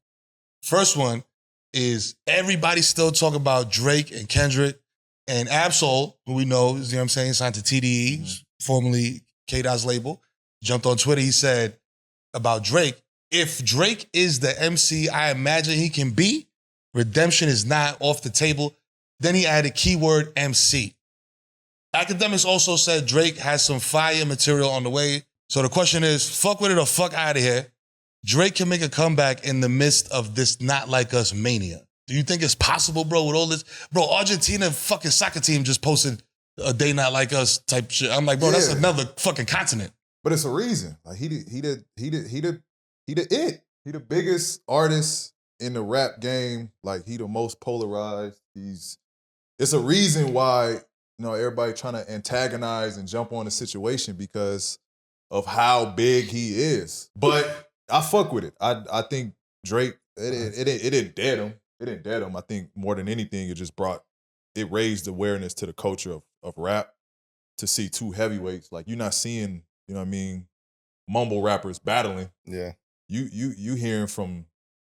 First one is everybody still talking about Drake and Kendrick and Absol, who we know is, you know what I'm saying, signed to TDE, formerly K-Dot's label. Jumped on Twitter, he said about Drake, if Drake is the MC I imagine he can be, redemption is not off the table. Then he added keyword MC. Academics also said Drake has some fire material on the way. So the question is, fuck with it or fuck out of here. Drake can make a comeback in the midst of this Not Like Us mania. Do you think it's possible, bro, with all this? Bro, Argentina fucking soccer team just posted a They Not Like Us type shit. I'm like, bro, that's another fucking continent. But it's a reason. Like he the it. He the biggest artist in the rap game. Like he the most polarized. It's a reason why, everybody trying to antagonize and jump on the situation because of how big he is. But I fuck with it. I think Drake, it didn't dead him. It didn't dead him. I think more than anything, it raised awareness to the culture of rap to see two heavyweights. Like you're not seeing, mumble rappers battling. Yeah. You hearing from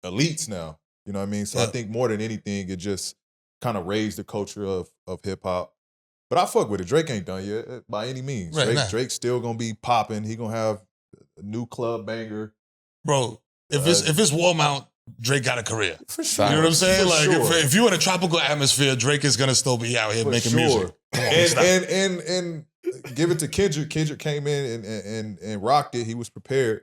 elites now. You know what I mean? So I think more than anything, it just kind of raised the culture of hip hop. But I fuck with it. Drake ain't done yet by any means. Right, Drake's still gonna be popping. He gonna have a new club banger. Bro, if it's Walmart, Drake got a career. For sure. You know what I'm saying? For Like sure. if you're in a tropical atmosphere, Drake is gonna still be out here For making sure. music. Come on, And give it to Kendrick. Kendrick came in and rocked it. He was prepared.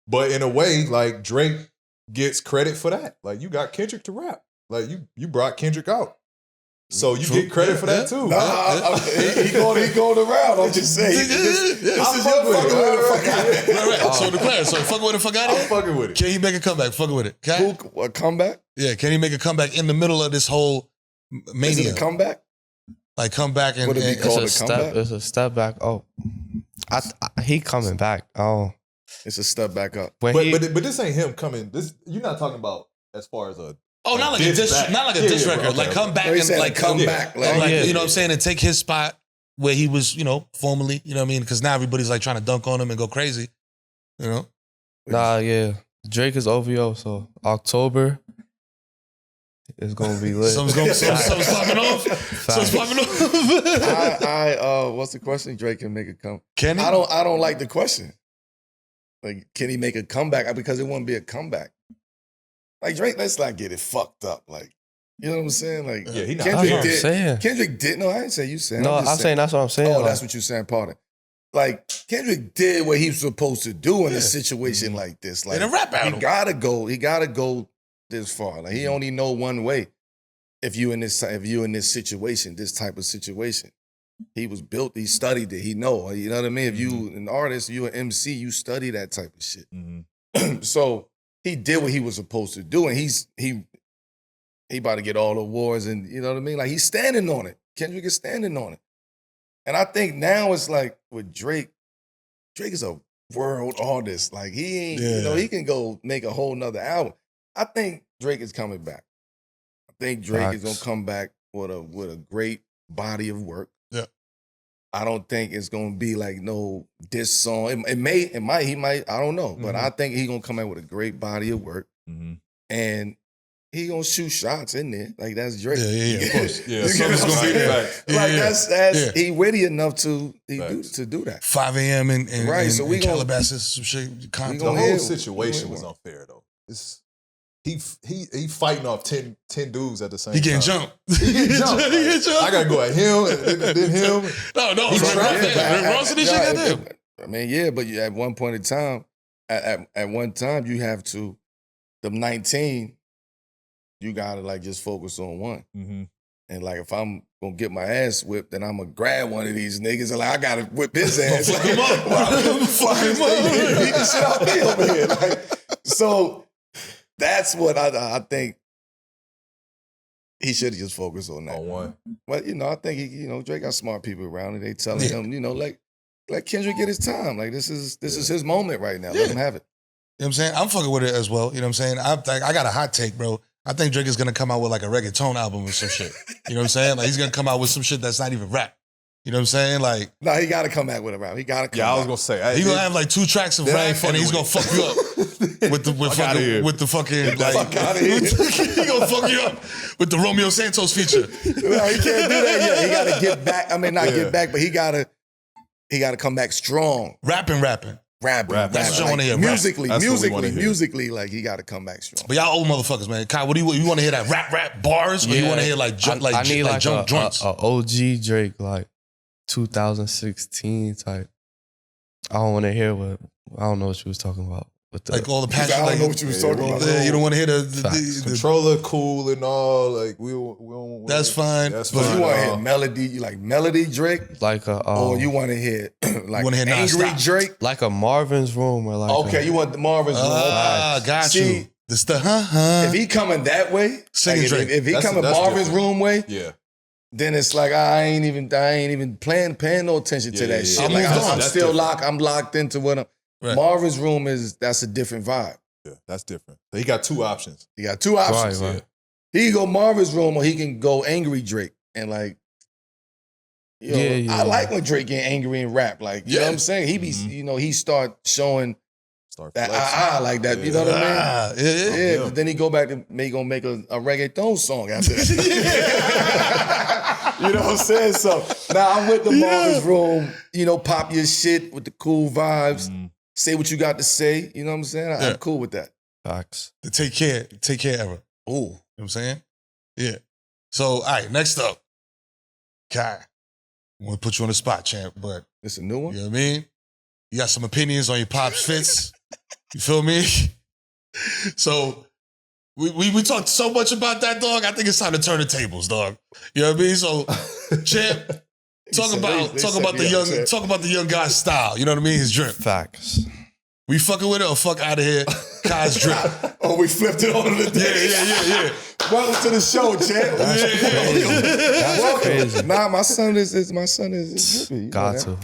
But in a way, like Drake gets credit for that. Like you got Kendrick to rap. Like you brought Kendrick out. So you get credit for that too. He going around. I'm just saying. This is your fucking with it. Fuck out of here. Right. So declare. So fuck with it, fuck out of I'm here. fucking with it. Can he make a comeback? Fucking with it. Can? Who, a comeback? Yeah, can he make a comeback in the middle of this whole Is mania? it a comeback? Like come back and, Would it be and called It's a a step. comeback? It's a step back. Oh, he coming back. Oh, It's a step back up. when But, he, but this ain't him coming. This you're not talking about as far as a oh, not like a diss diss, back. not like a Yeah, diss yeah, record. okay, Like come okay. back No, he and said like come back. and like yeah. you know what I'm saying, and take his spot where he was, formerly. You know what I mean? Because now everybody's like trying to dunk on him and go crazy. You know? nah, yeah, Drake is OVO. So October is gonna be lit. Something's popping off. Something's popping off. What's the question? Drake can make a come. Can he? I don't like the question. Like, can he make a comeback? Because it wouldn't be a comeback. Like Drake, let's not get it fucked up. Like, you know what I'm saying? Like, Yeah, he not- That's what I'm saying. Kendrick did. No, I didn't say you said. No, just I'm saying that's what I'm saying. Oh, like, that's what you're saying. Pardon. Like Kendrick did what he was supposed to do in a situation like this. Like In a rap battle. he gotta go this far. Like he only know one way. If you in this situation, this type of situation, he was built. He studied it. He know. You know what I mean? If you an artist, you an MC, you study that type of shit. So he did what he was supposed to do, and he about to get all the awards, and you know what I mean? Like he's standing on it. Kendrick is standing on it. And I think now it's like with Drake is a world artist. Like he ain't, he can go make a whole nother album. I think Drake is coming back. I think Drake is gonna come back with a great body of work. Yeah. I don't think it's gonna be like no diss song. It might, he might, I don't know. But I think he's gonna come out with a great body of work. And he gonna shoot shots in there. Like that's Drake. Yeah, of course. Yeah, You get what something's I'm gonna be saying? back. Like that's Yeah. he witty enough to Facts. do that. 5 a.m. in Right, so we in gonna- Calabasas, some shit. The gonna whole hear- situation was unfair though. He fighting off 10 dudes at the same He time. getting jumped. He getting jumped. He getting jumped. I gotta go at him and then him. No, He Rick trapped. Ross and this shit got them. I mean, yeah, but at one point in time, at one time, you have to, the 19, you gotta like just focus on one. And like if I'm gonna get my ass whipped, then I'm gonna grab one of these niggas and like I gotta whip his ass. Fuck him up. Fuck him up. He can shit out me over here. Like, so that's what I think he should have just focused on that. On one. But I think Drake got smart people around and they telling him, let Kendrick get his time. Like this is his moment right now. Let him have it. You know what I'm saying? I'm fucking with it as well. You know what I'm saying? I got a hot take, bro. I think Drake is gonna come out with like a reggaeton album or some shit. You know what I'm saying? Like he's gonna come out with some shit that's not even rap. You know what I'm saying? Like No, he gotta come back with a rap. He gotta come Yeah, I was back. gonna say. he's gonna have like 2 tracks of Then I rap ain't and fucking he's gonna with fuck you up with the fucking like Fuck outta here. he gonna fuck you up with the Romeo Santos feature. No, he can't do that yet. He gotta get back. I mean, not get back, but he gotta come back strong. Rapping. Rapping. That's what y'all wanna hear, rap. Musically, That's what we wanna hear. musically, like he gotta come back strong. But y'all old motherfuckers, man. Kai, what do you want to hear? That rap bars, or you want to hear like jump I need like jump joints? a OG Drake, like 2016 type. I don't want to hear I don't know what you was talking about. With the, Like all the I passion. don't Like, know what you was talking about. you don't want to hear Facts. the Controller cool and all. Like we don't. That's fine. That's But fine. You want to hear melody? You like melody Drake, like a or you want to hear like wanna hear angry nonstop. Drake? like a Marvin's Room or like Okay, you want the Marvin's Room. got See, you. The stuff, If he coming that way, Singing like, Drake. if he That's- coming that's Marvin's different. Room way, Yeah. then it's like I ain't even paying no attention to Yeah, that yeah, shit. yeah. Like Moved on. I'm That's still different. I'm locked into what I'm. Right. Marvin's Room that's a different vibe. Yeah, that's different. So he got two options. You got two options. Right. He can go Marvin's Room or he can go angry Drake. And like, I like when Drake get angry and rap. Like, you know what I'm saying? He be, he start showing Start that flexing. like that. You know what I mean? yeah. Yeah, but then he go back to make a reggaeton song after that. You know what I'm saying? So now I'm with the Marvin's Room, pop your shit with the cool vibes. Say what you got to say. You know what I'm saying? I'm cool with that. Facts. The take care era. Ooh. You know what I'm saying? Yeah. So, all right, next up. Kai. I'm going to put you on the spot, champ, but It's a new one? you know what I mean? You got some opinions on your Pops fits. You feel me? So, we talked so much about that, dog. I think it's time to turn the tables, dog. You know what I mean? So, champ, talk about the young guy's style. You know what I mean? His drip. Facts. We fucking with it or fuck out of here? Kai's drip. Oh, we flipped it on the day. Yeah. Welcome to the show, champ. That's crazy. Nah, my son is drippy. You know Got that. to.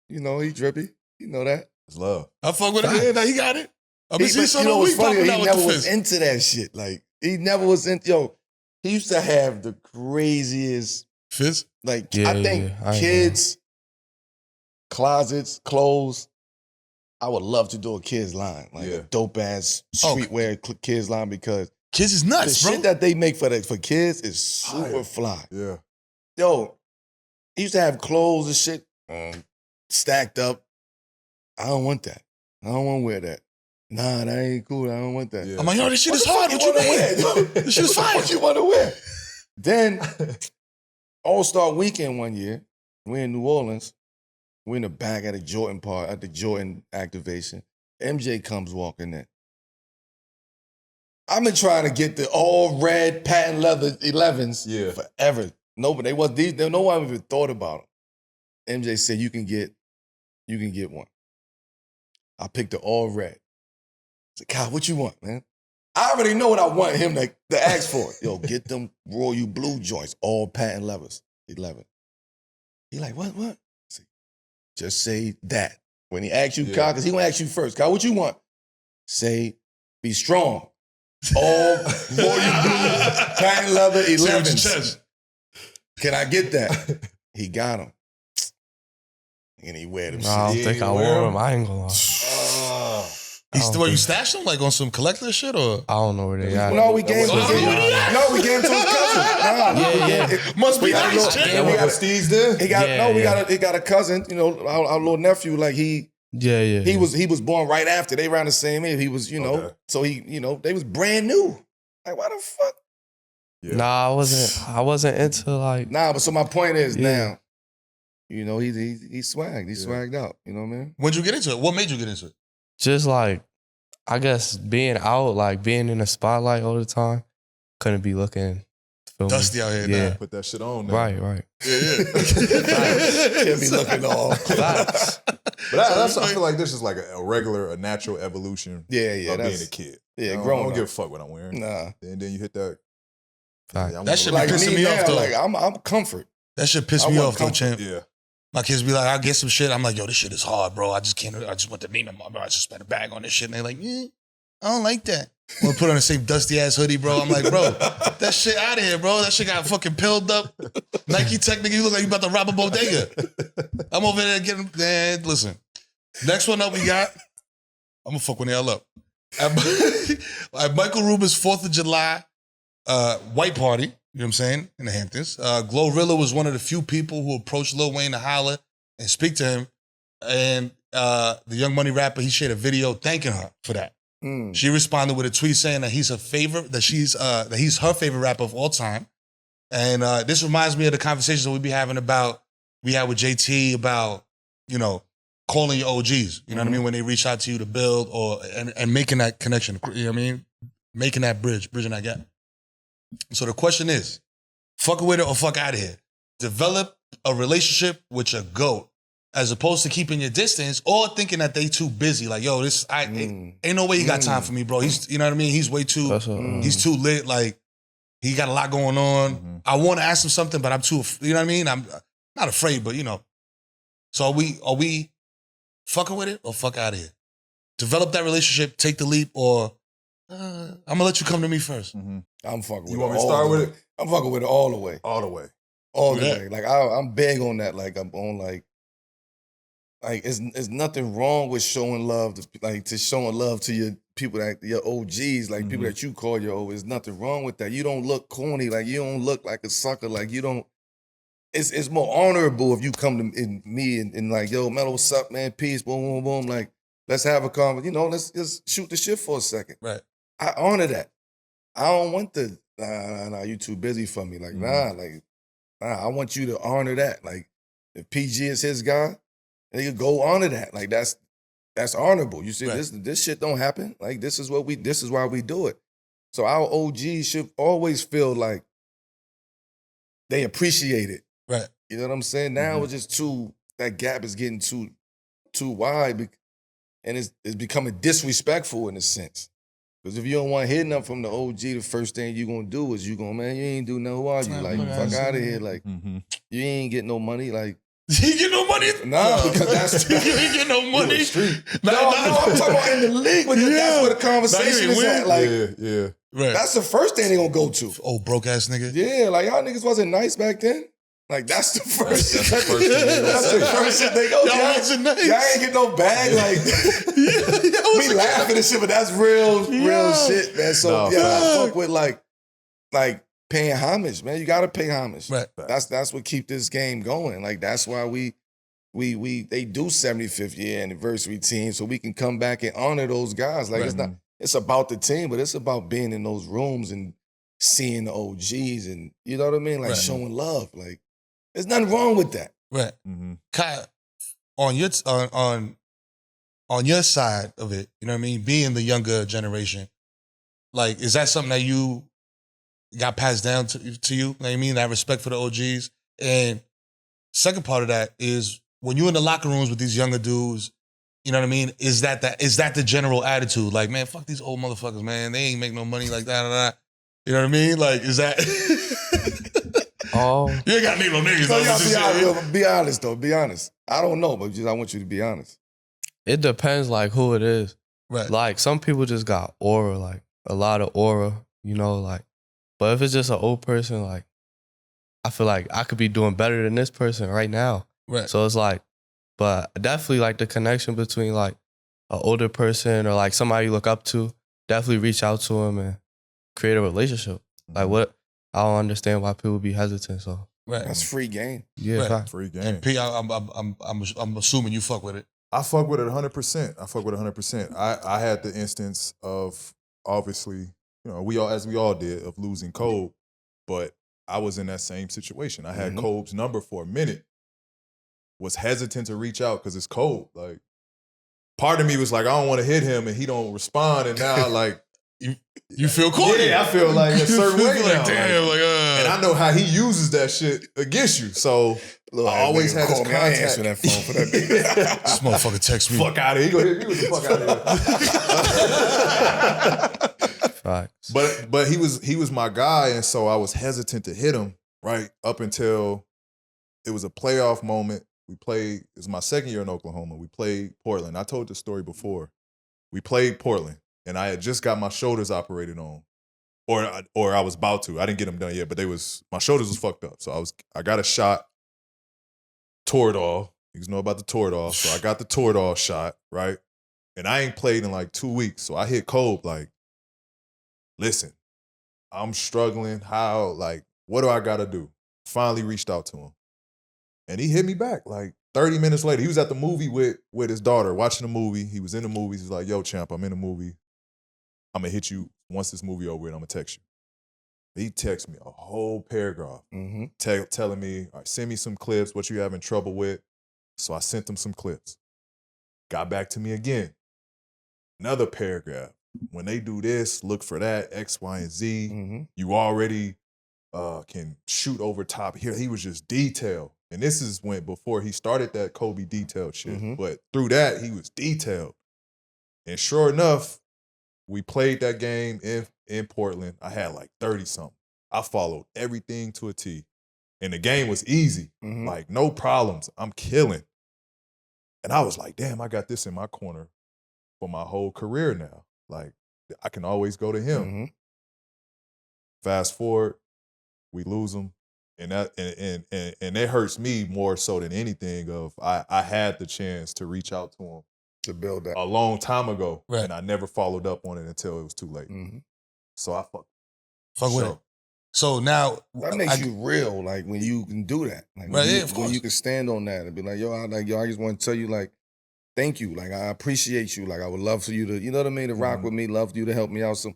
You know he drippy. You know that. It's love. I fuck with it. Yeah, nah, he got it. I mean, But so we what's funny? popping He out with never the was fist. into that shit. Like he never was into. He used to have the craziest. Fist? Like Yeah, I think yeah, I ain't kids, closets, clothes. I would love to do a kids line, like a dope ass streetwear kids line, because Kids is the nuts, bro. shit that they make for kids is super fly. Yeah. Yo, he used to have clothes and shit stacked up. I don't want that. I don't want to wear that. Nah, that ain't cool. I don't want that. Yeah. I'm like, yo, this shit What is the fuck hard. What you wanna mean? wear? This shit is fire. What you want to wear? Then All-Star Weekend one year, we're in New Orleans. We're in the back at the Jordan activation. MJ comes walking in. I've been trying to get the all red patent leather 11s forever. No, but no one even thought about them. MJ said you can get one. I picked the all red. I said, God, what you want, man? I already know what I want him to ask for. Yo, get them royal blue joints, all patent leathers, 11. He like, what? I said, just say that. When he asks you, Kyle, because he gonna ask you first. Kyle, what you want? Say, be strong. All royal blue, patent leather, 11s. Can I get that? He got them. And he wear them. No, I don't think I wore them. I ain't gonna lie. You stashed them like on some collector shit or? I don't know where they at. No, we gave him to his cousin. Must be nice, That one Steve's there? He got a cousin, our little nephew, like he was born right after. They around the same age. He was, so he, they was brand new. Like, why the fuck? Yeah. Nah, I wasn't into like. Nah, but so my point is now, he swagged. He swagged out. You know what I mean? When'd you get into it? What made you get into it? Just like, I guess being out, like being in the spotlight all the time, couldn't be looking dusty out here. Yeah, now. Put that shit on there. right. Can't be looking all. Facts. But I feel like this is like a natural evolution of being a kid. Yeah, I growing don't up. give a fuck what I'm wearing. Nah. And then you hit that. Facts. That shit be Like pissing me me now, off though. like I'm comfort. That shit pissed I me want off though, comfort. champ. Yeah. My kids be like, I'll get some shit. I'm like, yo, this shit is hard, bro. I just went to Neiman, bro. I just spent a bag on this shit. And they're like, I don't like that. I'm gonna put on the same dusty ass hoodie, bro. I'm like, bro, that shit out of here, bro. That shit got fucking pilled up. Nike Tech, nigga, you look like you about to rob a bodega. I'm over there getting, man, listen. Next one up we got, I'm gonna fuck one of y'all up. At Michael Rubin's 4th of July white party, you know what I'm saying, in the Hamptons, Glorilla was one of the few people who approached Lil Wayne to holler and speak to him. And the Young Money rapper, he shared a video thanking her for that. She responded with a tweet saying that he's her favorite, that he's her favorite rapper of all time. And this reminds me of the conversations that we had with JT about, calling your OGs, you know what I mean? When they reach out to you to build and making that connection, you know what I mean? Making that bridging that gap. So the question is, fuck with it or fuck out of here. Develop a relationship with your GOAT as opposed to keeping your distance or thinking that they too busy. Like, yo, ain't no way he got time for me, bro. He's, you know what I mean? He's way too, he's too lit. Like, he got a lot going on. I want to ask him something, but I'm too, you know what I mean? I'm not afraid, but you know. So are we fucking with it or fuck out of here? Develop that relationship, take the leap, or I'm gonna let you come to me first. I'm fucking with it. You want me to start with it? I'm fucking with it all the way. All the way. All the way. Like I'm big on that. Like I'm on like it's nothing wrong with showing love to showing love to your people that your OGs, like people that you call your OGs. There's nothing wrong with that. You don't look corny, like you don't look like a sucker, like you don't. It's more honorable if you come to me and like, yo, Melo, what's up, man? Peace, boom, boom, boom. Like, let's have a conversation. You know, let's just shoot the shit for a second. Right. I honor that. I don't want the nah, you too busy for me. Like, I want you to honor that. Like, if PG is his guy, then you go honor that. Like, that's honorable. You see, this shit don't happen. Like, this is why we do it. So our OGs should always feel like they appreciate it. Right. You know what I'm saying? Now it's just that gap is getting too wide, and it's becoming disrespectful in a sense. Because if you don't want to hear nothing from the OG, the first thing you're going to do is man, you ain't do nothing. Who are you? Like, fuck out of here. Like, you ain't get no money. Like, you ain't get no money? Nah, because you ain't get no money. No, I'm talking about in the league, but that's where the conversation is at. Like, right. That's the first thing they gonna go to. Oh, broke ass nigga. Yeah, like y'all niggas wasn't nice back then. Like that's the first. That's the first shit they go to. Y'all ain't get no bag. Like we laughing and shit, but that's real shit, man. So I fuck with like paying homage, man. You gotta pay homage. Right. That's what keep this game going. Like that's why they do 75th year anniversary team, so we can come back and honor those guys. Like it's about the team, but it's about being in those rooms and seeing the OGs and you know what I mean? Like showing love. Like there's nothing wrong with that. Right. Kyle, on your side of it, you know what I mean? Being the younger generation, like, is that something that you got passed down to you? You know what I mean? That respect for the OGs. And second part of that is when you're in the locker rooms with these younger dudes, you know what I mean? Is that the general attitude? Like, man, fuck these old motherfuckers, man. They ain't make no money like that. You know what I mean? Like, is that... Oh. You ain't got to name no niggas. So be honest, though. Be honest. I don't know, but I want you to be honest. It depends, like, who it is. Right. Like, some people just got aura, like, a lot of aura, you know, like. But if it's just an old person, like, I feel like I could be doing better than this person right now. Right. So it's like, but definitely, like, the connection between, like, an older person or, like, somebody you look up to, definitely reach out to them and create a relationship. Like, what? I don't understand why people be hesitant. So that's free game. Yeah, right. Free game. And P, I'm assuming you fuck with it. I fuck with it 100%. I fuck with it 100%. I had the instance of obviously, you know, we all did of losing Kobe, but I was in that same situation. I had Kobe's number for a minute. Was hesitant to reach out because it's Kobe. Like, part of me was like, I don't want to hit him and he don't respond, and now like. You feel cool? Yeah, I feel like a certain way now. Like, damn, and I know how he uses that shit against you. So I always had his contact. Answer that phone for that nigga. This motherfucker text me. Fuck out of here. He gonna hit me with the fuck out of here. But he was my guy, and so I was hesitant to hit him, right? Up until it was a playoff moment. We played, it was my second year in Oklahoma. We played Portland. I told this story before. We played Portland. And I had just got my shoulders operated on, or I was about to. I didn't get them done yet, but my shoulders was fucked up. So I got a shot, Toradol. You know about the Toradol. So I got the Toradol shot, right? And I ain't played in like 2 weeks. So I hit Kobe like, listen, I'm struggling. How, like, what do I got to do? Finally reached out to him. And he hit me back like 30 minutes later. He was at the movie with his daughter, watching the movie. He was in the movie. He's like, yo, champ, I'm in the movie. I'm going to hit you once this movie over with. I'm going to text you. He texted me a whole paragraph telling me, all right, send me some clips, what you having trouble with. So I sent him some clips. Got back to me again. Another paragraph. When they do this, look for that, X, Y, and Z. Mm-hmm. You already can shoot over top here. He was just detailed. And this is before he started that Kobe detailed shit. Mm-hmm. But through that, he was detailed. And sure enough, we played that game in Portland. I had like 30-something. I followed everything to a T. And the game was easy. Mm-hmm. Like, no problems. I'm killing. And I was like, damn, I got this in my corner for my whole career now. Like, I can always go to him. Mm-hmm. Fast forward, we lose him. And that and it hurts me more so than anything of I had the chance to reach out to him To build that. a long time ago. Right. And I never followed up on it until it was too late. Mm-hmm. So I Fuck with it. So now That makes you real, like when you can do that. Like Right, when you, yeah, of course. when you can stand on that and be like, I just want to tell you, like, thank you. Like, I appreciate you. Like, I would love for you to, you know what I mean, to rock with me, love for you to help me out. So,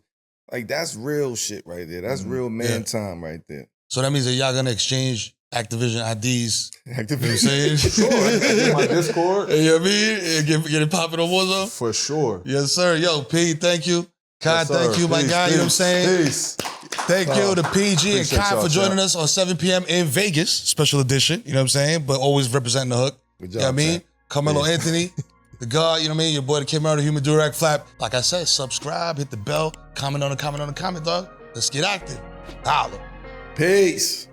like, that's real shit right there. That's real man time right there. So that means that y'all gonna exchange Activision IDs. You know what I'm saying? Sure. In my Discord. You know what I mean? And get it popping on Warzone? For sure. Yes, sir. Yo, P, thank you. Kai, Yes, thank sir. you, my Peace, guy. You know what I'm saying? Peace. Thank you to PG and Appreciate Kai y'all, for joining champ. us on 7 p.m. in Vegas, special edition. You know what I'm saying? But always representing the hook. Good You know what I mean? champ. Carmelo Anthony, the God, you know what I mean? Your boy, the Kid Murder, Human Durag Flap. Like I said, subscribe, hit the bell, comment on the comment, dog. Let's get active. Holla. Peace.